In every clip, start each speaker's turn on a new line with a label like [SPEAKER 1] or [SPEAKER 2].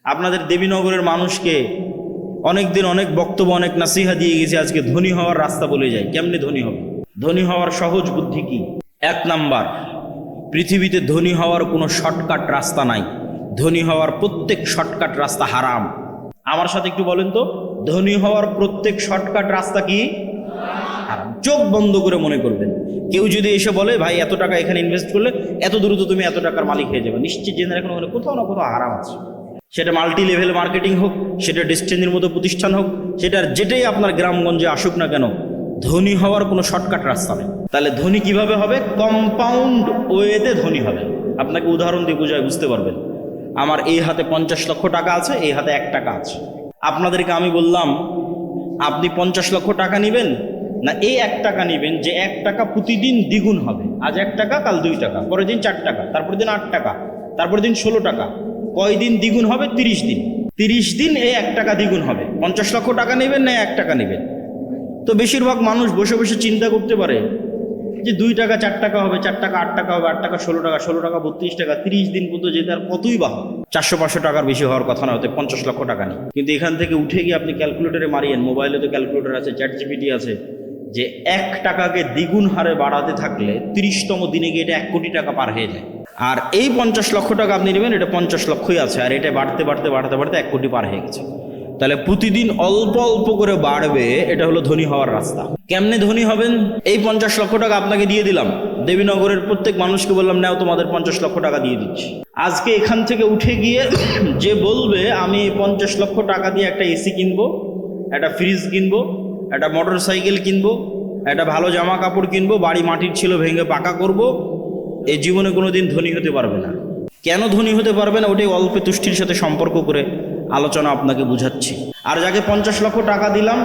[SPEAKER 1] আপনাদের দেবীনগরের মানুষকে অনেক দিন অনেক বক্তব্য অনেক নাসিহা দিয়ে গেছে, আজকে ধনী হওয়ার রাস্তা বলে যায়। কেমনে ধনী হবে? ধনী হওয়ার সহজ বুদ্ধি কি? 1 নাম্বার, পৃথিবীতে ধনী হওয়ার কোনো শর্টকাট রাস্তা নাই। ধনী হওয়ার প্রত্যেক শর্টকাট রাস্তা হারাম। আমার সাথে একটু বলেন তো, ধনী হওয়ার প্রত্যেক শর্টকাট রাস্তা কি? হারাম। চোখ বন্ধ করে মনে করবেন। কেউ যদি এসে বলে ভাই এত টাকা এখানে ইনভেস্ট করলে এত দ্রুত তুমি এত টাকার মালিক হয়ে যাবে, নিশ্চিত জেনে রাখুন ওখানে কোথাও না কোথাও হারাম আছে। সেটা মাল্টি লেভেল মার্কেটিং হোক, সেটা ডেস্টিনির মতো প্রতিষ্ঠান হোক, সেটার যেটাই আপনার গ্রামগঞ্জে আসুক না কেন, ধনী হওয়ার কোনো শর্টকাট রাস্তা নেই। তাহলে ধনী কিভাবে হবে? কম্পাউন্ড ওয়েতে ধনী হবে। আপনাকে উদাহরণ দিয়ে বোঝায় বুঝতে পারবেন। আমার এই হাতে 50 লক্ষ টাকা আছে, এই হাতে 1 টাকা আছে। আপনাদেরকে আমি বললাম আপনি 50 লক্ষ টাকা নেবেন না এই 1 টাকা নেবেন, যে 1 টাকা প্রতিদিন দ্বিগুণ হবে। আজ 1 টাকা, কাল 2 টাকা, পরের দিন 4 টাকা, তারপর দিন 8 টাকা, তারপর দিন 16 টাকা। কয় দিন দ্বিগুণ হবে? 30 দিন। 30 দিন এই 1 টাকা দ্বিগুণ হবে। 50 লক্ষ টাকা নেবেন না 1 টাকা নেবেন? তো বেশিরভাগ মানুষ বসে বসে চিন্তা করতে পারে যে 2 টাকা 4 টাকা হবে, 4 টাকা 8 টাকা হবে, 8 টাকা 16 টাকা, 16 টাকা 32 টাকা, 30 দিন পর্যন্ত যেতে আর কতই বা হবে? 400-500 টাকার বেশি হওয়ার কথা না, হতে 50 লক্ষ টাকা নেই। কিন্তু এখান থেকে উঠে গিয়ে আপনি ক্যালকুলেটরে মারিয়েন, মোবাইলে তো ক্যালকুলেটর আছে, চ্যাট জিপিটি আছে, যে 1 টাকাকে দ্বিগুণ হারে বাড়াতে থাকলে 30তম দিনে গিয়ে এটা 1 কোটি টাকা পার হয়ে যায়। আর এই 50 লক্ষ টাকা আপনি নেবেন, এটা 50 লক্ষই আছে, আর এটা বাড়তে বাড়তে বাড়তে বাড়তে 1 কোটি পার হয়ে গেছে। তাহলে প্রতিদিন অল্প অল্প করে বাড়বে, এটা হলো ধনী হওয়ার রাস্তা। কেমনে ধনী হবেন? এই 50 লক্ষ টাকা আপনাকে দিয়ে দিলাম, দেবীনগরের প্রত্যেক মানুষকে বললাম নাও তোমাদের 50 লক্ষ টাকা দিয়ে দিচ্ছি। আজকে এখান থেকে উঠে গিয়ে যে বলবে আমি 50 লক্ষ টাকা দিয়ে একটা এসি কিনবো, একটা ফ্রিজ কিনবো, একটা মোটর সাইকেল কিনবো, একটা ভালো জামা কাপড় কিনবো, বাড়ি মাটির ছিল ভেঙে পাকা করব, এই জীবনে কোনোদিন ধনী হতে পারবে না। কেন ধনী হতে পারবে না? ওটাই অল্পে তুষ্টির সাথে সম্পর্ক করে আলোচনা আপনাকে বুঝাচ্ছি। আর যাকে 50 লক্ষ টাকা দিলাম,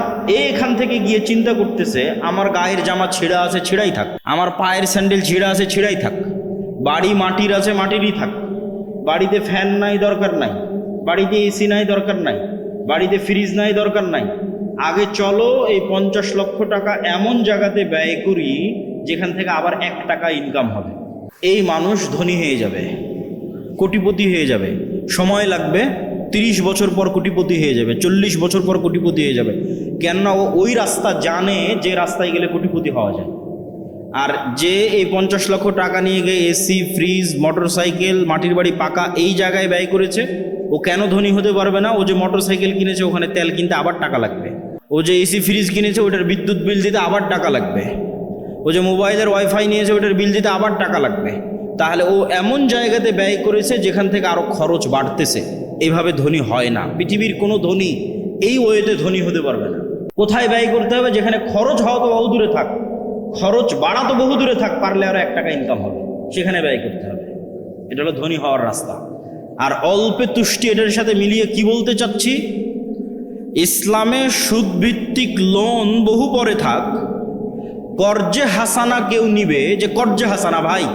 [SPEAKER 1] এখান থেকে গিয়ে চিন্তা করতেছে আমার গায়ের জামা ছেঁড়া আছে, ছেঁড়াই থাক, আমার পায়ের স্যান্ডেল ছেঁড়া আছে, ছেঁড়াই থাক, বাড়ি মাটির আছে, মাটিরই থাক, বাড়িতে ফ্যান নাই দরকার নাই, বাড়িতে এসি নাই দরকার নাই, বাড়িতে ফ্রিজ নাই দরকার নাই। আগে চলো এই 50 লক্ষ টাকা এমন জায়গাতে ব্যয় করি যেখান থেকে আবার 1 টাকা ইনকাম হবে। এই মানুষ ধনী হয়ে যাবে, কোটিপতি হয়ে যাবে। সময় লাগবে, 30 বছর পর কোটিপতি হয়ে যাবে, 40 বছর পর কোটিপতি হয়ে যাবে। কেননা ও ওই রাস্তা জানে যে রাস্তায় গেলে কোটিপতি হওয়া যায়। আর যে এই 50 লক্ষ টাকা নিয়ে গিয়ে এসি, ফ্রিজ, মোটর সাইকেল, মাটির বাড়ি পাকা এই জায়গায় ব্যয় করেছে, ও কেন ধনী হতে পারবে না? ও যে মোটর সাইকেল কিনেছে ওখানে তেল কিনতে আবার টাকা লাগবে, ও যে এসি ফ্রিজ কিনেছে ওটার বিদ্যুৎ বিল দিতে আবার টাকা লাগবে, ও যে মোবাইলের ওয়াইফাই নিয়েছে ওটার বিল দিতে আবার টাকা লাগবে। তাহলে ও এমন জায়গাতে ব্যয় করেছে যেখান থেকে আরো খরচ বাড়তেছে। এইভাবে ধনী হয় না। পৃথিবীর কোনো ধনী এই ওয়েতে ধনী হতে পারবে না। কোথায় ব্যয় করতে হবে? যেখানে খরচ হওয়া তো বহু দূরে থাক, খরচ বাড়া তো বহু দূরে থাক, পারলে আরো 1 টাকা ইনকাম হবে, সেখানে ব্যয় করতে হবে। এটা হলো ধনী হওয়ার রাস্তা। আর অল্পে তুষ্টি, এটার সাথে মিলিয়ে কি বলতে চাচ্ছি? ইসলামে সুদভিত্তিক লোন বহু পরে থাক, কর্জে হাসানা কেউ নিবে, যে কর্জে হাসানা ভাই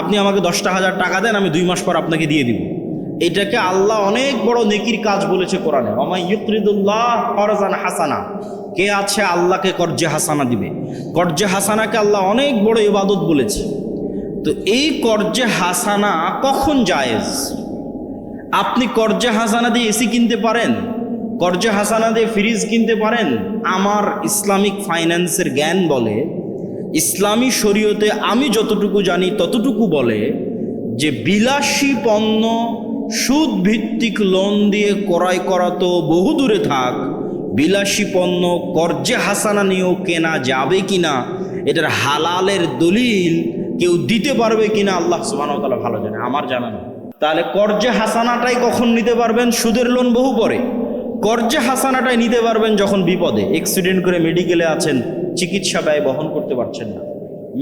[SPEAKER 1] আপনি আমাকে 10,000 টাকা দেন, আমি 2 মাস পর আপনাকে দিয়ে দিব। এটাকে আল্লাহ অনেক বড় নেকির কাজ বলেছে কোরআনে। ওমাই ইউকরিদুল্লাহ করজান হাসানা, কে আছে আল্লাহকে কর্জে হাসানা দিবে? কর্জে হাসানাকে আল্লাহ অনেক বড় ইবাদত বলেছে। তো এই কর্জে হাসানা কখন জায়েজ? আপনি কর্জে হাসানা দিয়ে এসি কিনতে পারেন, কর্জে হাসানা দিয়ে ফ্রিজ কিনতে পারেন। আমার ইসলামিক ফাইন্যান্সের জ্ঞান বলে, ইসলামী শরীয়তে আমি যতটুকু জানি ততটুকু বলে যে বিলাসী পণ্য সুদ ভিত্তিক লোন দিয়ে ক্রয় করা তো বহু দূরে থাক, বিলাসী পণ্য কর্জে হাসানা নিয়েও কেনা যাবে কিনা, এটার হালালের দলিল কেউ দিতে পারবে কিনা আল্লাহ সুবহানাহু ওয়া তাআলা ভালো জানে, আমার জানা নেই। তাহলে কর্জে হাসানাটাই কখন নিতে পারবেন? সুদের লোন বহু পরে। কর্জে হাসানাটাই নিতে পারবেন যখন বিপদে, অ্যাক্সিডেন্ট করে মেডিকেলে আছেন, চিকিৎসা ব্যয় বহন করতে পারছেন না,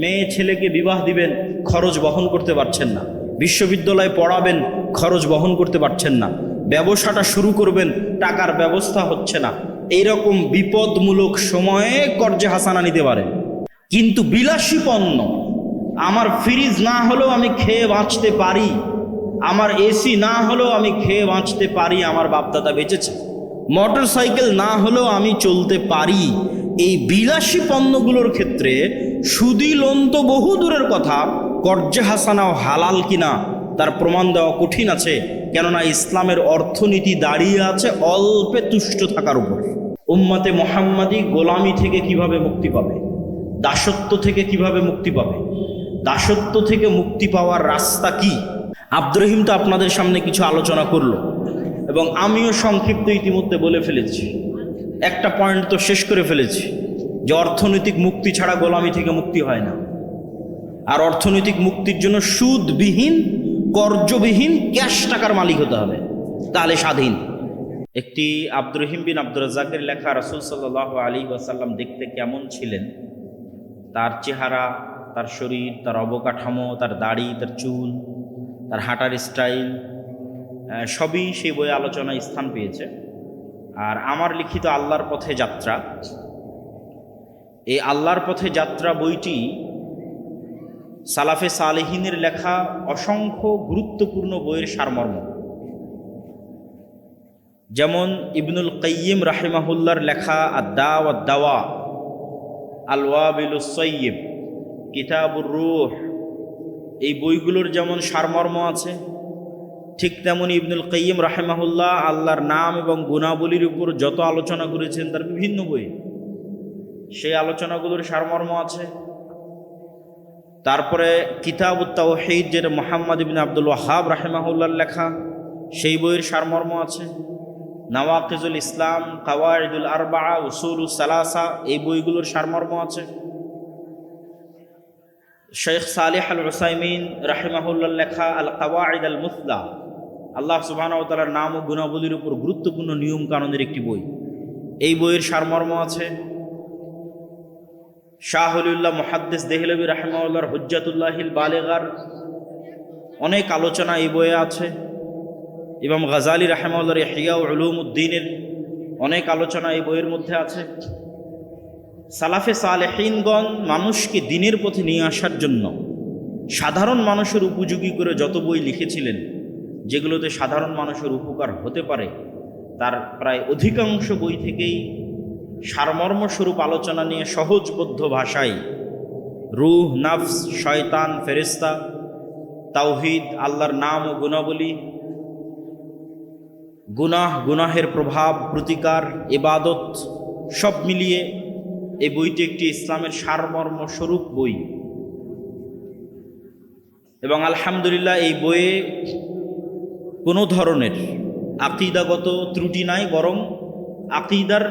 [SPEAKER 1] মেয়ে ছেলেকে বিবাহ দিবেন, খরচ বহন করতে পারছেন না, বিশ্ববিদ্যালয়ে পড়াবেন, খরচ বহন করতে পারছেন না, ব্যবসাটা শুরু করবেন, টাকার ব্যবস্থা হচ্ছে না। এইরকম বিপদমূলক সময়ে কর্জে হাসানা নিতে পারেন। কিন্তু বিলাসী পণ্য, আমার ফ্রিজ না হলেও আমি খেয়ে বাঁচতে পারি, আমার এসি না হলেও আমি খেয়ে বাঁচতে পারি, আমার বাপদাদা বেঁচেছে, মোটর সাইকেল না হলেও আমি চলতে পারি, এই বিলাসী পণ্যগুলোর ক্ষেত্রে সুদি লোন তো বহু দূরের কথা, কর্জে হাসানাও হালাল কিনা তার প্রমাণ দেওয়া কঠিন আছে। কেননা ইসলামের অর্থনীতি দাঁড়িয়ে আছে অল্পে তুষ্ট থাকার উপর। উম্মতে মুহাম্মাদি গোলামি থেকে কিভাবে মুক্তি পাবে, দাসত্ব থেকে কিভাবে মুক্তি পাবে, দাসত্ব থেকে মুক্তি পাওয়ার রাস্তা কি। আব্দুর রহিম তো আপনাদের সামনে কিছু আলোচনা করলো এবং আমিও সংক্ষিপ্ত ইতিমধ্যে বলে ফেলেছি, একটা পয়েন্ট তো শেষ করে ফেলেছি যে অর্থনৈতিক মুক্তি ছাড়া গোলামি থেকে মুক্তি হয় না। আর অর্থনৈতিক মুক্তির জন্য সুদবিহীন, কর্জবিহীন ক্যাশ টাকার মালিক হতে হবে, তাহলে স্বাধীন। একটি আব্দুর রহিম বিন আব্দুর রাজ্জাকের লেখা রাসূল সাল্লাল্লাহু আলাইহি ওয়াসাল্লাম দেখতে কেমন ছিলেন, তার চেহারা, তার শরীর, তার অবকাঠামো, তার দাড়ি, তার চুল, তার হাঁটার স্টাইল, সবই সেই বইয়ে আলোচনায় স্থান পেয়েছে। আর আমার লিখিত আল্লাহর পথে যাত্রা, এই আল্লাহর পথে যাত্রা বইটি সালাফে সালেহিনের লেখা অসংখ্য গুরুত্বপূর্ণ বইয়ের সারমর্ম। যেমন ইবনুল কাইয়িম রাহিমাহুল্লাহর লেখা আদ-দা ওয়াদ দাওয়া, আল ওয়াবিলুস সাইয়্যিব, কিতাবুর রূহ, এই বইগুলোর যেমন সারমর্ম আছে, ঠিক তেমনি ইবনুল কাইয়িম রাহিমাহুল্লাহ আল্লাহর নাম এবং গুণাবলীর উপর যত আলোচনা করেছেন তার বিভিন্ন বই, সেই আলোচনাগুলোর সারমর্ম আছে। তারপরে কিতাবুত তাওহীদ, যেটা মুহাম্মদ ইবনে আব্দুল ওয়াহ্হাব রাহিমাহুল্লাহর লেখা, সেই বইয়ের সারমর্ম আছে। নাওয়াকিজুল ইসলাম, কাওয়াইদুল আরবাআ, উসুলুস সালাসা, এই বইগুলোর সারমর্ম আছে। শেখ সালেহ আল উসাইমিন রাহিমাহুল্লাহর লেখা আল কাওয়াইদ আল মুসলা, আল্লাহ সুবহানাহু ওয়া তাআলার নাম ও গুণাবলীর উপর গুরুত্বপূর্ণ নিয়ম কানুনের একটি বই, এই বইয়ের সারমর্ম আছে। শাহ ওলিউল্লাহ মুহাদ্দিস দেহলভী রাহিমাহুল্লাহর হুজ্জাতুল্লাহিল বালিগার অনেক আলোচনা এই বইয়ে আছে। ইমাম গাজালি রাহিমাহুল্লাহর ইহইয়া উলুমুদ্দিনের অনেক আলোচনা এই বইয়ের মধ্যে আছে। সালাফে সালেহিনগণ মানুষকে দ্বীনের পথে নিয়ে আসার জন্য সাধারণ মানুষের উপযোগী করে যত বই লিখেছিলেন, যেগুলোতে সাধারণ মানুষের উপকার হতে পারে, তার প্রায় অধিকাংশ বই থেকেই সারমর্মস্বরূপ আলোচনা নিয়ে সহজবোধ্য ভাষায় রূহ, নফস, শয়তান, ফেরেশতা, তাওহীদ, আল্লাহর নাম ও গুণাবলী, গুনাহের প্রভাব, প্রতিকার, ইবাদত, সব মিলিয়ে এই বইটি একটি ইসলামের সারমর্মস্বরূপ বই। এবং আলহামদুলিল্লাহ এই বইয়ে কোনো ধরনের আকীদাগত ত্রুটি নাই, বরং আকীদার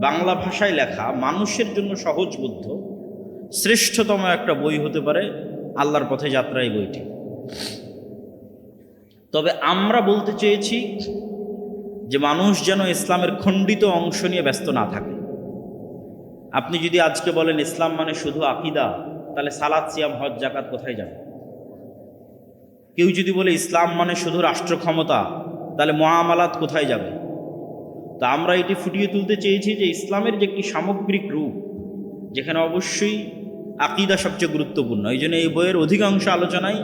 [SPEAKER 1] বাংলা ভাষায় লেখা, মানুষের জন্য সহজবোধ্য শ্রেষ্ঠতম একটা বই হতে পারে আল্লাহর পথে যাত্রা এই বইটি। তবে আমরা বলতে চেয়েছি যে মানুষ যেন ইসলামের খণ্ডিত অংশ নিয়ে ব্যস্ত না থাকে। আপনি যদি আজকে বলেন ইসলাম মানে শুধু আকীদা, তাহলে সালাত, সিয়াম, হজ, যাকাত কোথায় যাবে? কেউ যদি বলে ইসলাম মানে শুধু রাষ্ট্র ক্ষমতা, তাহলে মুআমালাত কোথায় যাবে? তা আমরা এটি ফুটিয়ে তুলতে চেয়েছি যে ইসলামের যে একটি সামগ্রিক রূপ, যেখানে অবশ্যই আকীদা সবচেয়ে গুরুত্বপূর্ণ। এই জন্য এই বইয়ের অধিকাংশ আলোচনাই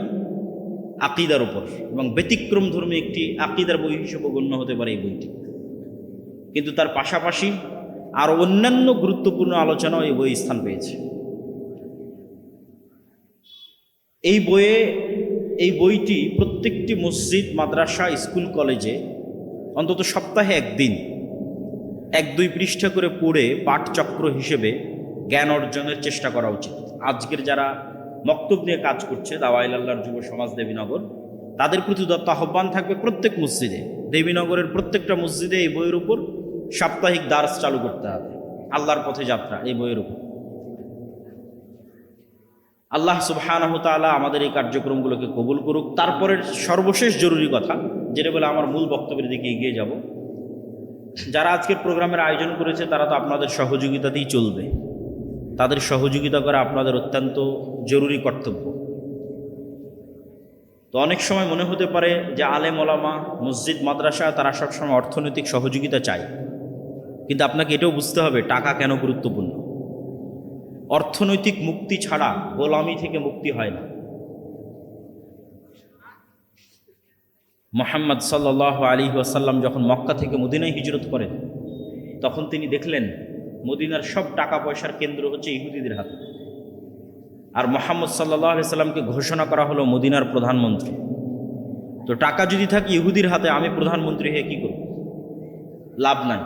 [SPEAKER 1] আকীদার উপর, এবং ব্যতিক্রম ধর্মী একটি আকীদার বই হিসেবে গণ্য হতে পারে এই বইটি। কিন্তু তার পাশাপাশি আর অন্যান্য গুরুত্বপূর্ণ আলোচনাও এই বই স্থান পেয়েছে। এই বইটি প্রত্যেকটি মসজিদ, মাদ্রাসা, স্কুল, কলেজে অন্তত সপ্তাহে একদিন 1-2 পৃষ্ঠা করে পড়ে পাঠচক্র হিসেবে জ্ঞান অর্জনের চেষ্টা করা উচিত। আজকের যারা মক্তব নিয়ে কাজ করছে, দাওয়ায়ে ইলাল্লাহর যুব সমাজ দেবীনগর, তাদের প্রতি দত্ত আহ্বান থাকবে প্রত্যেক মসজিদে, দেবীনগরের প্রত্যেকটা মসজিদে এই বইয়ের উপর সাপ্তাহিক দার্স চালু করতে হবে। আল্লাহর পথে যাত্রা এই বইয়ের উপর। আল্লাহ সুবহানাহু তাআলা আমাদের এই কার্যক্রমগুলোকে কবুল করুক। তারপরের সর্বশেষ জরুরি কথা, যেটা বলে আমার মূল বক্তব্যের দিকে এগিয়ে যাব, যারা আজকের প্রোগ্রামের আয়োজন করেছে তারা তো আপনাদের সহযোগিতাতেই চলবে। তাদের সহযোগিতা করা আপনাদের অত্যন্ত জরুরি কর্তব্য। তো অনেক সময় মনে হতে পারে যে আলেম ওলামা, মসজিদ, মাদ্রাসা তারা সবসময় অর্থনৈতিক সহযোগিতা চায়, কিন্তু আপনাকে এটাও বুঝতে হবে টাকা কেন গুরুত্বপূর্ণ। অর্থনৈতিক মুক্তি ছাড়া গোলামি থেকে মুক্তি হয় না। মুহাম্মদ সাল্লাল্লাহু আলাইহি ওয়াসাল্লাম যখন মক্কা থেকে মদিনায় হিজরত করেন, তখন তিনি দেখলেন মদিনার সব টাকা পয়সার কেন্দ্র হচ্ছে ইহুদিদের হাতে। আর মুহাম্মদ সাল্লাল্লাহু আলাইহি ওয়াসাল্লামকে ঘোষণা করা হলো মদিনার প্রধানমন্ত্রী। তো টাকা যদি থাকে ইহুদির হাতে, আমি প্রধানমন্ত্রী হয়ে কি করব? লাভ নাই।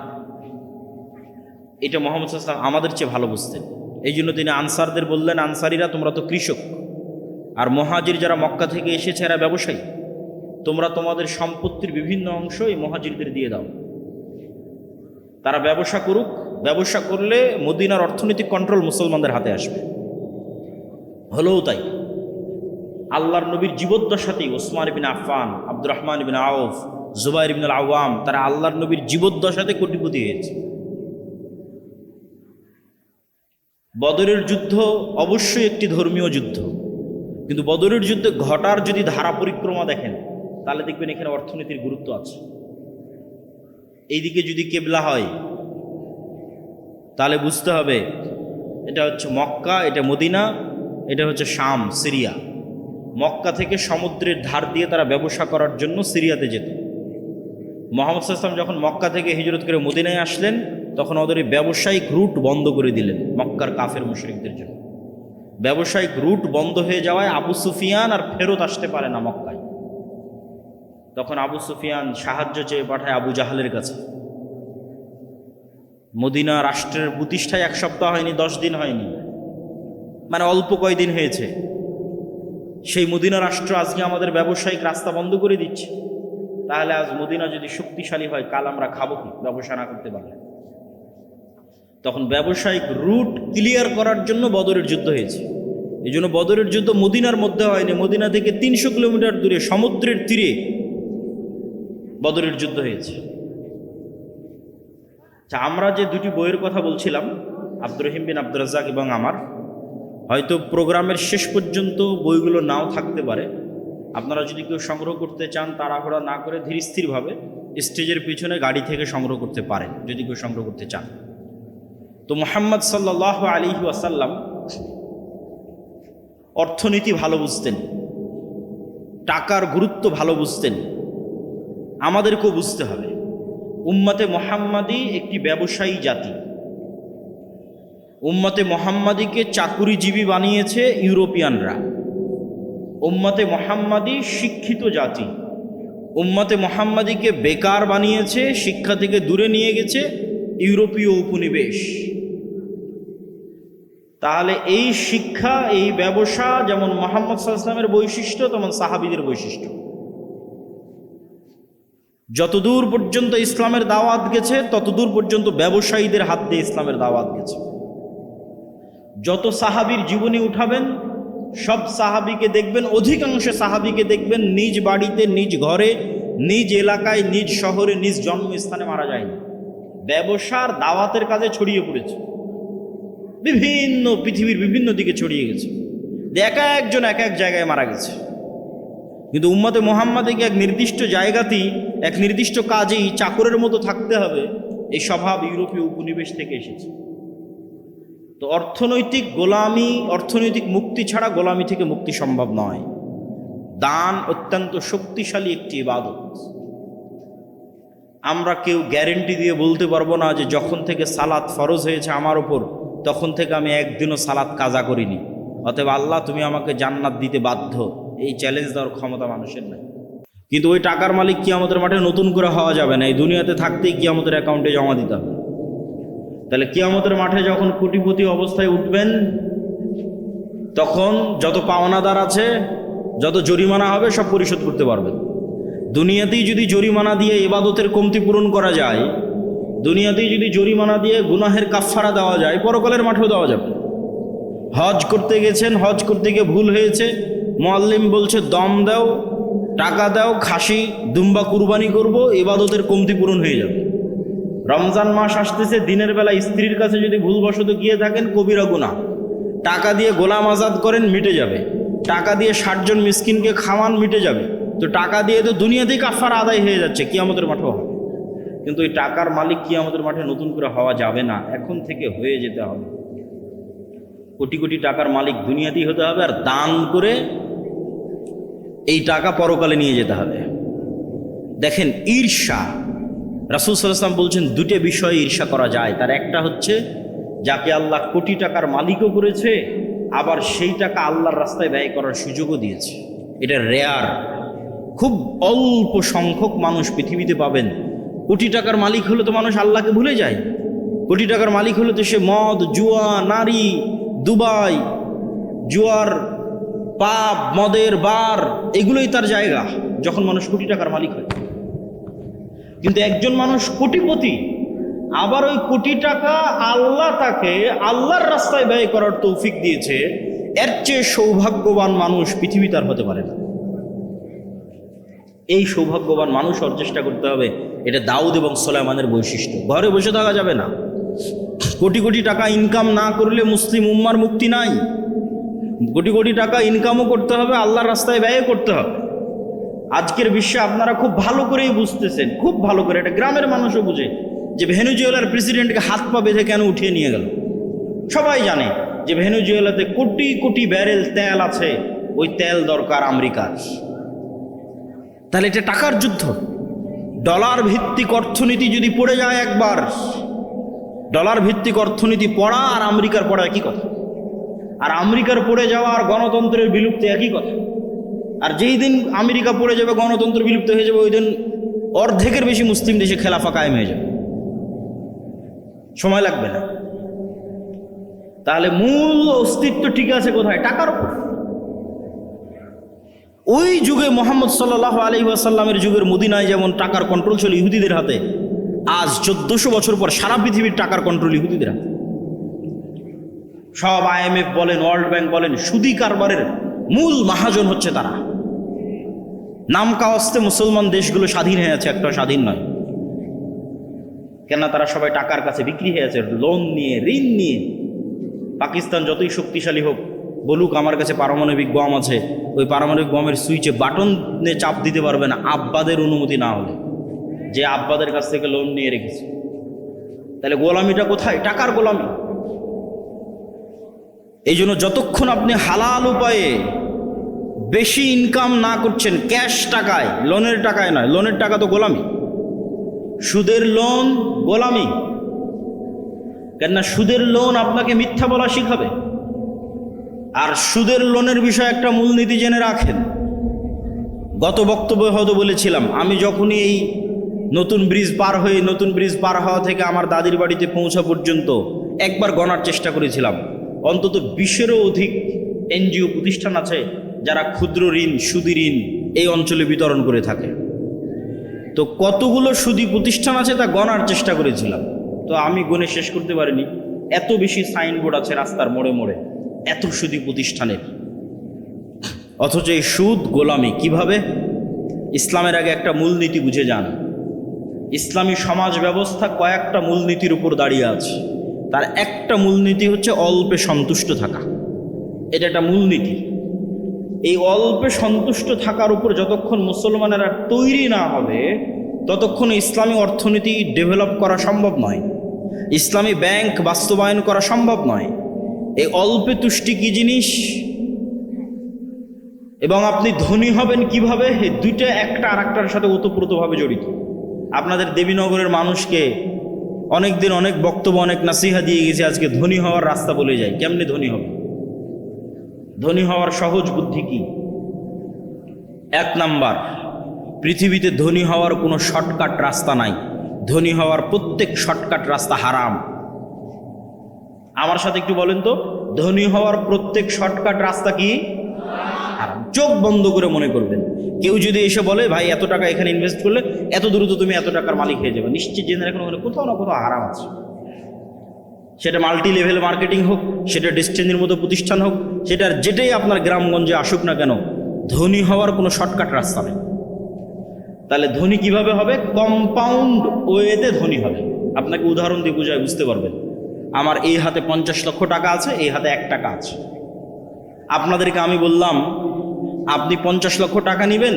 [SPEAKER 1] এটা মুহাম্মদ সাল্লাল্লাহু আলাইহি ওয়াসাল্লাম আমাদের চেয়ে ভালো বুঝতেন। এই জন্য তিনি আনসারদের বললেন, আনসারীরা তোমরা তো কৃষক, আর মুহাজির যারা মক্কা থেকে এসেছে এরা ব্যবসায়ী, তোমরা তোমাদের সম্পত্তির বিভিন্ন অংশ এই মুহাজিরদের দিয়ে দাও, তারা ব্যবসা করুক। ব্যবসা করলে মদিনার অর্থনৈতিক কন্ট্রোল মুসলমানদের হাতে আসবে। হলেও তাই, আল্লাহর নবীর জীবদ্দশাতেই ওসমান বিন আফফান, আব্দুর রহমান বিন আউফ, জুবাইর বিন আওয়াম, তারা আল্লাহর নবীর জীবদ্দশাতে কোটিপতি হয়েছে। বদরের যুদ্ধ অবশ্যই একটি ধর্মীয় যুদ্ধ, কিন্তু বদরের যুদ্ধে ঘটার যদি ধারা পরিক্রমা দেখেন তাহলে দেখবেন এখানে অর্থনীতির গুরুত্ব আছে। এইদিকে যদি কেবলা হয় তাহলে বুঝতে হবে এটা হচ্ছে মক্কা, এটা মদিনা, এটা হচ্ছে শাম, সিরিয়া। মক্কা থেকে সমুদ্রের ধার দিয়ে তারা ব্যবসা করার জন্য সিরিয়াতে যেত। মুহাম্মদ সাল্লাল্লাহু আলাইহি ওয়াসাল্লাম যখন মক্কা থেকে হিজরত করে মদিনায় আসলেন, তখন ওদের ব্যবসায়িক রুট বন্ধ করে দিলেন মক্কার কাফের মুশরিকদের জন্য। ব্যবসায়িক রুট বন্ধ হয়ে যাওয়ায় আবু সুফিয়ান আর ফেরত আসতে পারে না মক্কায়। তখন আবু সুফিয়ান সাহায্য চেয়ে পাঠায় আবু জাহালের কাছে। মদিনা রাষ্ট্রের প্রতিষ্ঠায় 1 সপ্তাহ হয়নি, 10 দিন হয়নি, মানে অল্প কয়দিন হয়েছে। সেই মদিনা রাষ্ট্র আজকে আমাদের ব্যবসায়িক রাস্তা বন্ধ করে দিচ্ছে। তাহলে আজ মদিনা যদি শক্তিশালী হয়, কাল আমরা খাবো কি ব্যবসা না করতে পারলে? তখন ব্যবসায়িক রুট ক্লিয়ার করার জন্য বদরের যুদ্ধ হয়েছে। এই জন্য বদরের যুদ্ধ মদিনার মধ্যে হয়নি, মদিনা থেকে 300 কিলোমিটার দূরে সমুদ্রের তীরে বদরের যুদ্ধ হয়েছে। আমরা যে দুটি বইয়ের কথা বলছিলাম, আব্দুর রহিম বিন আব্দুর রাজ্জাক এবং আমার, হয়তো প্রোগ্রামের শেষ পর্যন্ত বইগুলো নাও থাকতে পারে। আপনারা যদি কেউ সংগ্রহ করতে চান, তাড়াহুড়া না করে ধীর স্থিরভাবে স্টেজের পিছনে গাড়ি থেকে সংগ্রহ করতে পারেন যদি কেউ সংগ্রহ করতে চান। তো মুহাম্মদ সাল্লাল্লাহু আলাইহি ওয়াসাল্লাম অর্থনীতি ভালো বুঝতেন, টাকার গুরুত্ব ভালো বুঝতেন। আমাদেরকেও বুঝতে হবে। উম্মতে মুহাম্মাদি একটি ব্যবসায়ী জাতি। উম্মতে মুহাম্মাদিকে চাকুরিজীবী বানিয়েছে ইউরোপিয়ানরা। উম্মতে মুহাম্মাদি শিক্ষিত জাতি। উম্মতে মুহাম্মাদিকে বেকার বানিয়েছে, শিক্ষা থেকে দূরে নিয়ে গেছে ইউরোপীয় উপনিবেশ। তাহলে এই শিক্ষা, এই ব্যবসা যেমন মুহাম্মদ সাল্লাল্লাহু আলাইহি ওয়াসাল্লামের বৈশিষ্ট্য, তেমন সাহাবীদের বৈশিষ্ট্য। যতদূর পর্যন্ত ইসলামের দাওয়াত গেছে, ততদূর পর্যন্ত ব্যবসায়ীদের হাত দিয়ে ইসলামের দাওয়াত গেছে। যত সাহাবীর জীবনী উঠাবেন, সব সাহাবীকে দেখবেন, অধিকাংশ সাহাবীকে দেখবেন নিজ বাড়িতে, নিজ ঘরে, নিজ এলাকায়, নিজ শহরে, নিজ জন্মস্থানে মারা যায়নি। ব্যবসার দাওয়াতের কাজে ছড়িয়ে পড়েছে, বিভিন্ন পৃথিবীর বিভিন্ন দিকে ছড়িয়ে গেছে। এক একজন এক এক জায়গায় মারা গেছে। কিন্তু উম্মতে মুহাম্মাদিকে এক নির্দিষ্ট জায়গাতেই, এক নির্দিষ্ট কাজেই চাকরের মতো থাকতে হবে, এই স্বভাব ইউরোপীয় উপনিবেশ থেকে এসেছে। তো অর্থনৈতিক গোলামি, অর্থনৈতিক মুক্তি ছাড়া গোলামি থেকে মুক্তি সম্ভব নয়। দান অত্যন্ত শক্তিশালী একটি ইবাদত। আমরা কেউ গ্যারেন্টি দিয়ে বলতে পারবো না যে যখন থেকে সালাত ফরজ হয়েছে আমার উপর, তখন থেকে আমি একদিনও সালাত কাজা করিনি, অতএব আল্লাহ তুমি আমাকে জান্নাত দিতে বাধ্য। এই চ্যালেঞ্জ দেওয়ার ক্ষমতা মানুষের নাই। কিন্তু ওই টাকার মালিক কিয়ামতের মাঠে নতুন করে হওয়া যাবে না, এই দুনিয়াতে থাকতেই কিয়ামতের অ্যাকাউন্টে জমা দিতে হবে। তাহলে কিয়ামতের মাঠে যখন কোটিপতি অবস্থায় উঠবেন, তখন যত পাওনাদার আছে, যত জরিমানা হবে, সব পরিশোধ করতে পারবেন। দুনিয়াতেই যদি জরিমানা দিয়ে ইবাদতের কমতি পূরণ করা যায়, দুনিয়াতেই যদি জরিমানা দিয়ে গুনাহের কাফফারা দেওয়া যায়, পরকালের মাঠেও দেওয়া যাবে। হজ করতে গেছেন, হজ করতে গিয়ে ভুল হয়েছে, মুআল্লিম বলছে দম দাও, টাকা দাও, খাসি দুম্বা কুরবানি করব, ইবাদতের কমতি পূরণ হয়ে যাবে। রমজান মাস আসতেছে, দিনের বেলা স্ত্রীর কাছে যদি ভুলবশত গিয়ে থাকেন, কবিরা গুনাহ। টাকা দিয়ে গোলাম আজাদ করেন, মিটে যাবে। টাকা দিয়ে 60 জন মিসকিনকে খাওয়ান, মিটে যাবে। তো টাকা দিয়ে তো দুনিয়াতেই কাফারা আদায় হয়ে যাচ্ছে, কিয়ামতের মাঠেও হবে। কিন্তু এই টাকার মালিক কিয়ামতের মাঠে নতুন করে হওয়া যাবে না, এখন থেকে হয়ে যেতে হবে। কোটি কোটি টাকার মালিক দুনিয়াতেই হতে হবে, আর দান করে এই টাকা পরকালে নিয়ে যেতে হবে। দেখেন, ঈর্ষা, রাসূল সাল্লাল্লাহু আলাইহি ওয়াসাল্লাম বলছেন দুটো বিষয়ে ঈর্ষা করা যায়। তার একটা হচ্ছে যাকে আল্লাহ কোটি টাকার মালিকও করেছে, আবার সেই টাকা আল্লাহর রাস্তায় ব্যয় করার সুযোগও দিয়েছে। এটা রেয়ার, খুব অল্প সংখ্যক মানুষ পৃথিবীতে পাবেন। কোটি টাকার মালিক হলে তো মানুষ আল্লাহকে ভুলে যায়। কোটি টাকার মালিক হলে তো সে মদ, জুয়া, নারী, দুবাই, জুয়ার, পাপ, মদের বার, এগুলোই তার জায়গা যখন মানুষ কোটি টাকার মালিক হয়। কিন্তু একজন মানুষ কোটিপতি, আবার ওই কোটি টাকা আল্লাহ তাকে আল্লাহর রাস্তায় ব্যয় করার তৌফিক দিয়েছে, এর চেয়ে সৌভাগ্যবান মানুষ পৃথিবীতে আর হতে পারে না। এই সৌভাগ্যবান মানুষ হওয়ার চেষ্টা করতে হবে। এটা দাউদ এবং সুলাইমানের বৈশিষ্ট্য। ঘরে বসে থাকা যাবে না। কোটি কোটি টাকা ইনকাম না করলে মুসলিম উম্মার মুক্তি নাই। কোটি কোটি টাকা ইনকামও করতে হবে, আল্লাহর রাস্তায় ব্যয় করতে হবে। আজকের বিশ্বে আপনারা খুব ভালো করেই বুঝতেছেন, খুব ভালো করে, এটা গ্রামের মানুষও বুঝে, যে ভেনেজুয়েলার প্রেসিডেন্টকে হাত পা বেঁধে কেন উঠিয়ে নিয়ে গেল। সবাই জানে যে ভেনেজুয়েলাতে কোটি কোটি ব্যারেল তেল আছে, ওই তেল দরকার আমেরিকার। তাহলে এটা টাকার যুদ্ধ। ডলার ভিত্তিক অর্থনীতি যদি পড়ে যায় একবার, ডলার ভিত্তিক অর্থনীতি পড়া আর আমেরিকার পড়া একই কথা। আর আমেরিকার পড়ে যাওয়া আর গণতন্ত্রের বিলুপ্তি একই কথা। আর যেই দিন আমেরিকা পড়ে যাবে, গণতন্ত্র বিলুপ্ত হয়ে যাবে, ওই দিন অর্ধেকের বেশি মুসলিম দেশে খেলাফা কায়েম হয়ে যাবে। সময় লাগবে না। তাহলে মূল অস্তিত্ব ঠিক আছে কোথায়? টাকার উপর। ওই যুগে মোহাম্মদ সাল্লাল্লাহু আলাইহি ওয়াসাল্লামের যুগের মদিনায় যেমন টাকার কন্ট্রোল ছিল ইহুদিদের হাতে, আজ 1400 বছর পর সারা পৃথিবীর টাকার কন্ট্রোল ইহুদিদের হাতে। সব IMF বলেন, ওয়ার্ল্ড ব্যাংক বলেন, সুদী কারবারের মূল মহাজন হচ্ছে তারা। নাম কাওয়াস্তে মুসলমান দেশগুলো স্বাধীন হয়ে আছে, একটা স্বাধীন নয়। কেন? তারা সবাই টাকার কাছে বিক্রি হয়ে আছে, লোন নিয়ে, ঋণ নিয়ে। পাকিস্তান যতই শক্তিশালী হোক, বলুক আমার কাছে পারমাণবিক বম আছে, ওই পারমাণবিক বমের সুইচে বাটনে চাপ দিতে পারবে না আব্বাদের অনুমতি না হলে, যে আব্বাদের কাছ থেকে লোন নিয়ে রেখেছে। তাহলে গোলামিটা কোথায়? টাকার গোলামি। এই জন্য যতক্ষণ আপনি হালাল উপায়ে বেশি ইনকাম না করছেন, ক্যাশ টাকায়, লোনের টাকায় নয়, লোনের টাকা তো গোলামি। সুদের লোন গোলামি। কেননা সুদের লোন আপনাকে মিথ্যা বলা শিখাবে। আর সুদের লোনের বিষয়ে একটা মূলনীতি জেনে রাখেন। গত বক্তব্যে হয়তো বলেছিলাম, আমি যখনই এই নতুন ব্রিজ পার হওয়া থেকে আমার দাদির বাড়িতে পৌঁছা পর্যন্ত একবার গণার চেষ্টা করেছিলাম, অন্তত 20-এরও অধিক NGO প্রতিষ্ঠান আছে যারা ক্ষুদ্র ঋণ, সুদী ঋণ এই অঞ্চলে বিতরণ করে থাকে। তো কতগুলো সুদী প্রতিষ্ঠান আছে তা গণার চেষ্টা করেছিলাম। তো আমি গুণে শেষ করতে পারিনি। এত বেশি সাইনবোর্ড আছে রাস্তার মোড়ে মোড়ে, এত সুদী প্রতিষ্ঠানের। অথচ এই সুদ গোলামি কিভাবে? ইসলামের আগে একটা মূলনীতি বুঝে যান। ইসলামী সমাজ ব্যবস্থা কয়েকটা মূলনীতির উপর দাঁড়িয়ে আছে। তার একটা মূলনীতি হচ্ছে অল্পে সন্তুষ্ট থাকা। এটা একটা মূলনীতি। এই অল্পে সন্তুষ্ট থাকার উপর যতক্ষণ মুসলমানেরা তৈরি না হবে, ততক্ষণ ইসলামী অর্থনীতি ডেভেলপ করা সম্ভব নয়, ইসলামী ব্যাংক বাস্তবায়ন করা সম্ভব নয়। এই অল্পে তুষ্টি কি জিনিস এবং আপনি ধনী হবেন কিভাবে, এই দুইটা একটা আর একটার সাথে ওতপ্রোতভাবে জড়িত। আপনাদের দেবীনগরের মানুষকে অনেক দিন অনেক বক্তব্য, অনেক নাসিহা দিয়ে গেছে, আজকে ধনী হওয়ার রাস্তা বলে যায়। কেমনে ধনী হবে? ধনী হওয়ার সহজ বুদ্ধি কি? 1 নাম্বার, পৃথিবীতে ধনী হওয়ার কোনো শর্টকাট রাস্তা নাই। ধনী হওয়ার প্রত্যেক শর্টকাট রাস্তা হারাম। আমার সাথে একটু বলেন তো, ধনী হওয়ার প্রত্যেক শর্টকাট রাস্তা কি? হারাম। চোখ বন্ধ করে মনে করবেন। কেউ যদি এসে বলে ভাই এত টাকা এখানে ইনভেস্ট করলে এত দ্রুত তুমি এত টাকার মালিক হয়ে যাবে, নিশ্চিত জেনে রাখুন ওখানে কোথাও না কোথাও হারাম আছে। সেটা মাল্টি লেভেল মার্কেটিং হোক, সেটা ডেস্টিনির মতো প্রতিষ্ঠান হোক, সেটার যেটাই আপনার গ্রামগঞ্জে আসুক না কেন, ধনী হওয়ার কোনো শর্টকাট রাস্তা নেই। তাহলে ধনী কিভাবে হবে? কম্পাউন্ড ওয়েতে ধনী হবে। আপনাকে উদাহরণ দিয়ে বুঝায় বুঝতে পারবেন। আমার এই হাতে 50 লক্ষ টাকা আছে, এই হাতে 1 টাকা আছে। আপনাদেরকে আমি বললাম আপনি 50 লক্ষ টাকা নেবেন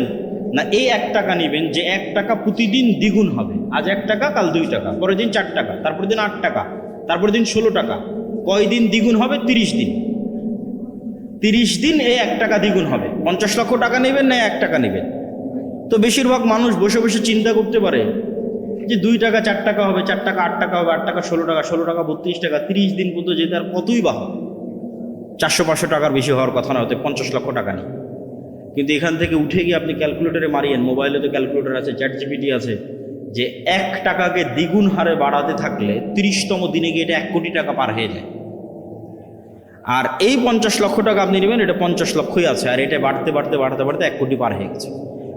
[SPEAKER 1] না এই 1 টাকা নেবেন, যে 1 টাকা প্রতিদিন দ্বিগুণ হবে। আজ 1 টাকা, কাল 2 টাকা, পরের দিন 4 টাকা, তারপর দিন 8 টাকা, তারপর দিন 16 টাকা। কয় দিন দ্বিগুণ হবে? 30 দিন। 30 দিন এই 1 টাকা দ্বিগুণ হবে। 50 লক্ষ টাকা নেবেন না 1 টাকা নেবেন? তো বেশিরভাগ মানুষ বসে বসে চিন্তা করতে পারে যে 2 টাকা 4 টাকা হবে, 4 টাকা 8 টাকা হবে, 8 টাকা 16 টাকা, 16 টাকা 32 টাকা, 30 দিন পর্যন্ত যেতে আর কতই বা হবে। 400-500 টাকার বেশি হওয়ার কথা না, হতে 50 লক্ষ টাকা নেই। কিন্তু এখান থেকে উঠে গিয়ে আপনি ক্যালকুলেটরে মারিয়েন, মোবাইলে তো ক্যালকুলেটর আছে, চ্যাট জিপিটি আছে, যে 1 টাকাকে দ্বিগুণ হারে বাড়াতে থাকলে 30তম দিনে গিয়ে এটা 1 কোটি টাকা পার হয়ে যায়। আর এই 50 লক্ষ টাকা আপনি নেবেন, এটা 50 লক্ষই আছে, আর এটা বাড়তে বাড়তে বাড়তে বাড়তে 1 কোটি পার হয়ে গেছে।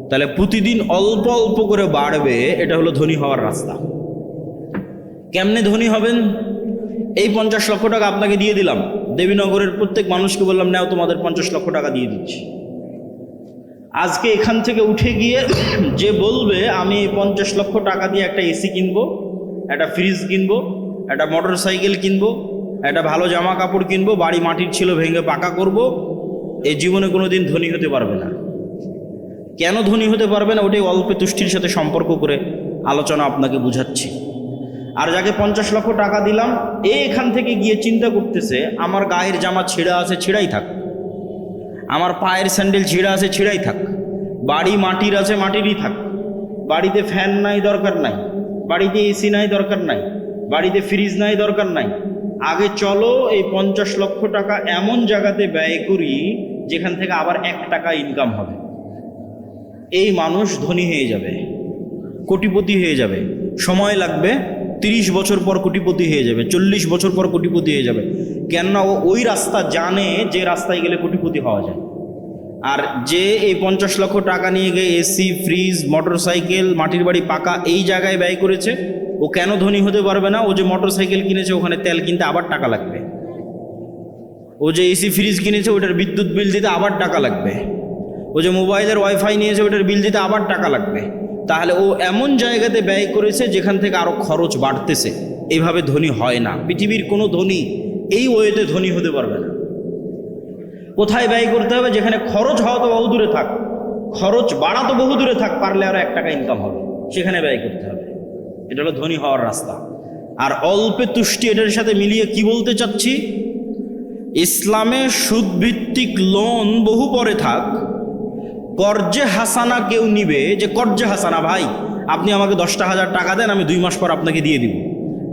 [SPEAKER 1] তাহলে প্রতিদিন অল্প অল্প করে বাড়বে, এটা হলো ধনী হওয়ার রাস্তা। কেমনে ধনী হবেন? এই 50 লক্ষ টাকা আপনাকে দিয়ে দিলাম, দেবীনগরের প্রত্যেক মানুষকে বললাম, নাও তোমাদের 50 লক্ষ টাকা দিয়ে দিচ্ছি। আজকে এখান থেকে উঠে গিয়ে যে বলবে আমি 50 লক্ষ টাকা দিয়ে একটা এসি কিনবো, একটা ফ্রিজ কিনবো, একটা মোটর সাইকেল কিনবো, একটা ভালো জামা কাপড় কিনবো, বাড়ি মাটির ছিল ভেঙে পাকা করব, এই জীবনে কোনো দিন ধনী হতে পারবে না। কেন ধনী হতে পারবে না? ওটাই অল্পে তুষ্টির সাথে সম্পর্ক করে আলোচনা আপনাকে বুঝাচ্ছি। আর যাকে 50 লক্ষ টাকা দিলাম, এখান থেকে গিয়ে চিন্তা করতেছে আমার গায়ের জামা ছেঁড়া আছে, ছেঁড়াই থাক, আমার পায়ের স্যান্ডেল ছিঁড়া আছে, ছিঁড়াই থাক, বাড়ি মাটির আছে, মাটিরই থাক, বাড়িতে ফ্যান নাই, দরকার নাই, বাড়িতে এসি নাই, দরকার নাই, বাড়িতে ফ্রিজ নাই, দরকার নাই। আগে চলো এই 50 লক্ষ টাকা এমন জায়গাতে ব্যয় করি যেখান থেকে আবার 1 টাকা ইনকাম হবে। এই মানুষ ধনী হয়ে যাবে, কোটিপতি হয়ে যাবে। সময় লাগবে, 30 বছর পর কোটিপতি হয়ে যাবে, 40 বছর পর কোটিপতি হয়ে যাবে। কেননা ও ওই রাস্তা জানে যে রাস্তায় গেলে কোটিপতি হওয়া যায়। আর যে এই 50 লক্ষ টাকা নিয়ে গিয়ে এসি, ফ্রিজ, মোটর সাইকেল, মাটির বাড়ি পাকা এই জায়গায় ব্যয় করেছে, ও কেন ধনী হতে পারবে না? ও যে মোটর সাইকেল কিনেছে ওখানে তেল কিনতে আবার টাকা লাগবে, ও যে এসি ফ্রিজ কিনেছে ওটার বিদ্যুৎ বিল দিতে আবার টাকা লাগবে, ও যে মোবাইলের ওয়াইফাই নিয়েছে ওটার বিল দিতে আবার টাকা লাগবে। তাহলে ও এমন জায়গাতে ব্যয় করেছে যেখান থেকে আরো খরচ বাড়তেছে। এইভাবে ধনী হয় না। পৃথিবীর কোনো ধনী এই ওয়েতে ধনী হতে পারবে না। কোথায় ব্যয় করতে হবে? যেখানে খরচ হওয়া তো বহু দূরে থাক, খরচ বাড়া তো বহু দূরে থাক, পারলে আরো 1 টাকা ইনকাম হবে, সেখানে ব্যয় করতে হবে। এটা হলো ধনী হওয়ার রাস্তা। আর অল্পে তুষ্টি, এটার সাথে মিলিয়ে কি বলতে চাচ্ছি? ইসলামে সুদভিত্তিক লোন বহু পরে থাক, কর্জে হাসানা কেউ নিবে, যে কর্জে হাসানা, ভাই আপনি আমাকে 10,000 টাকা দেন, আমি 2 মাস পর আপনাকে দিয়ে দিব।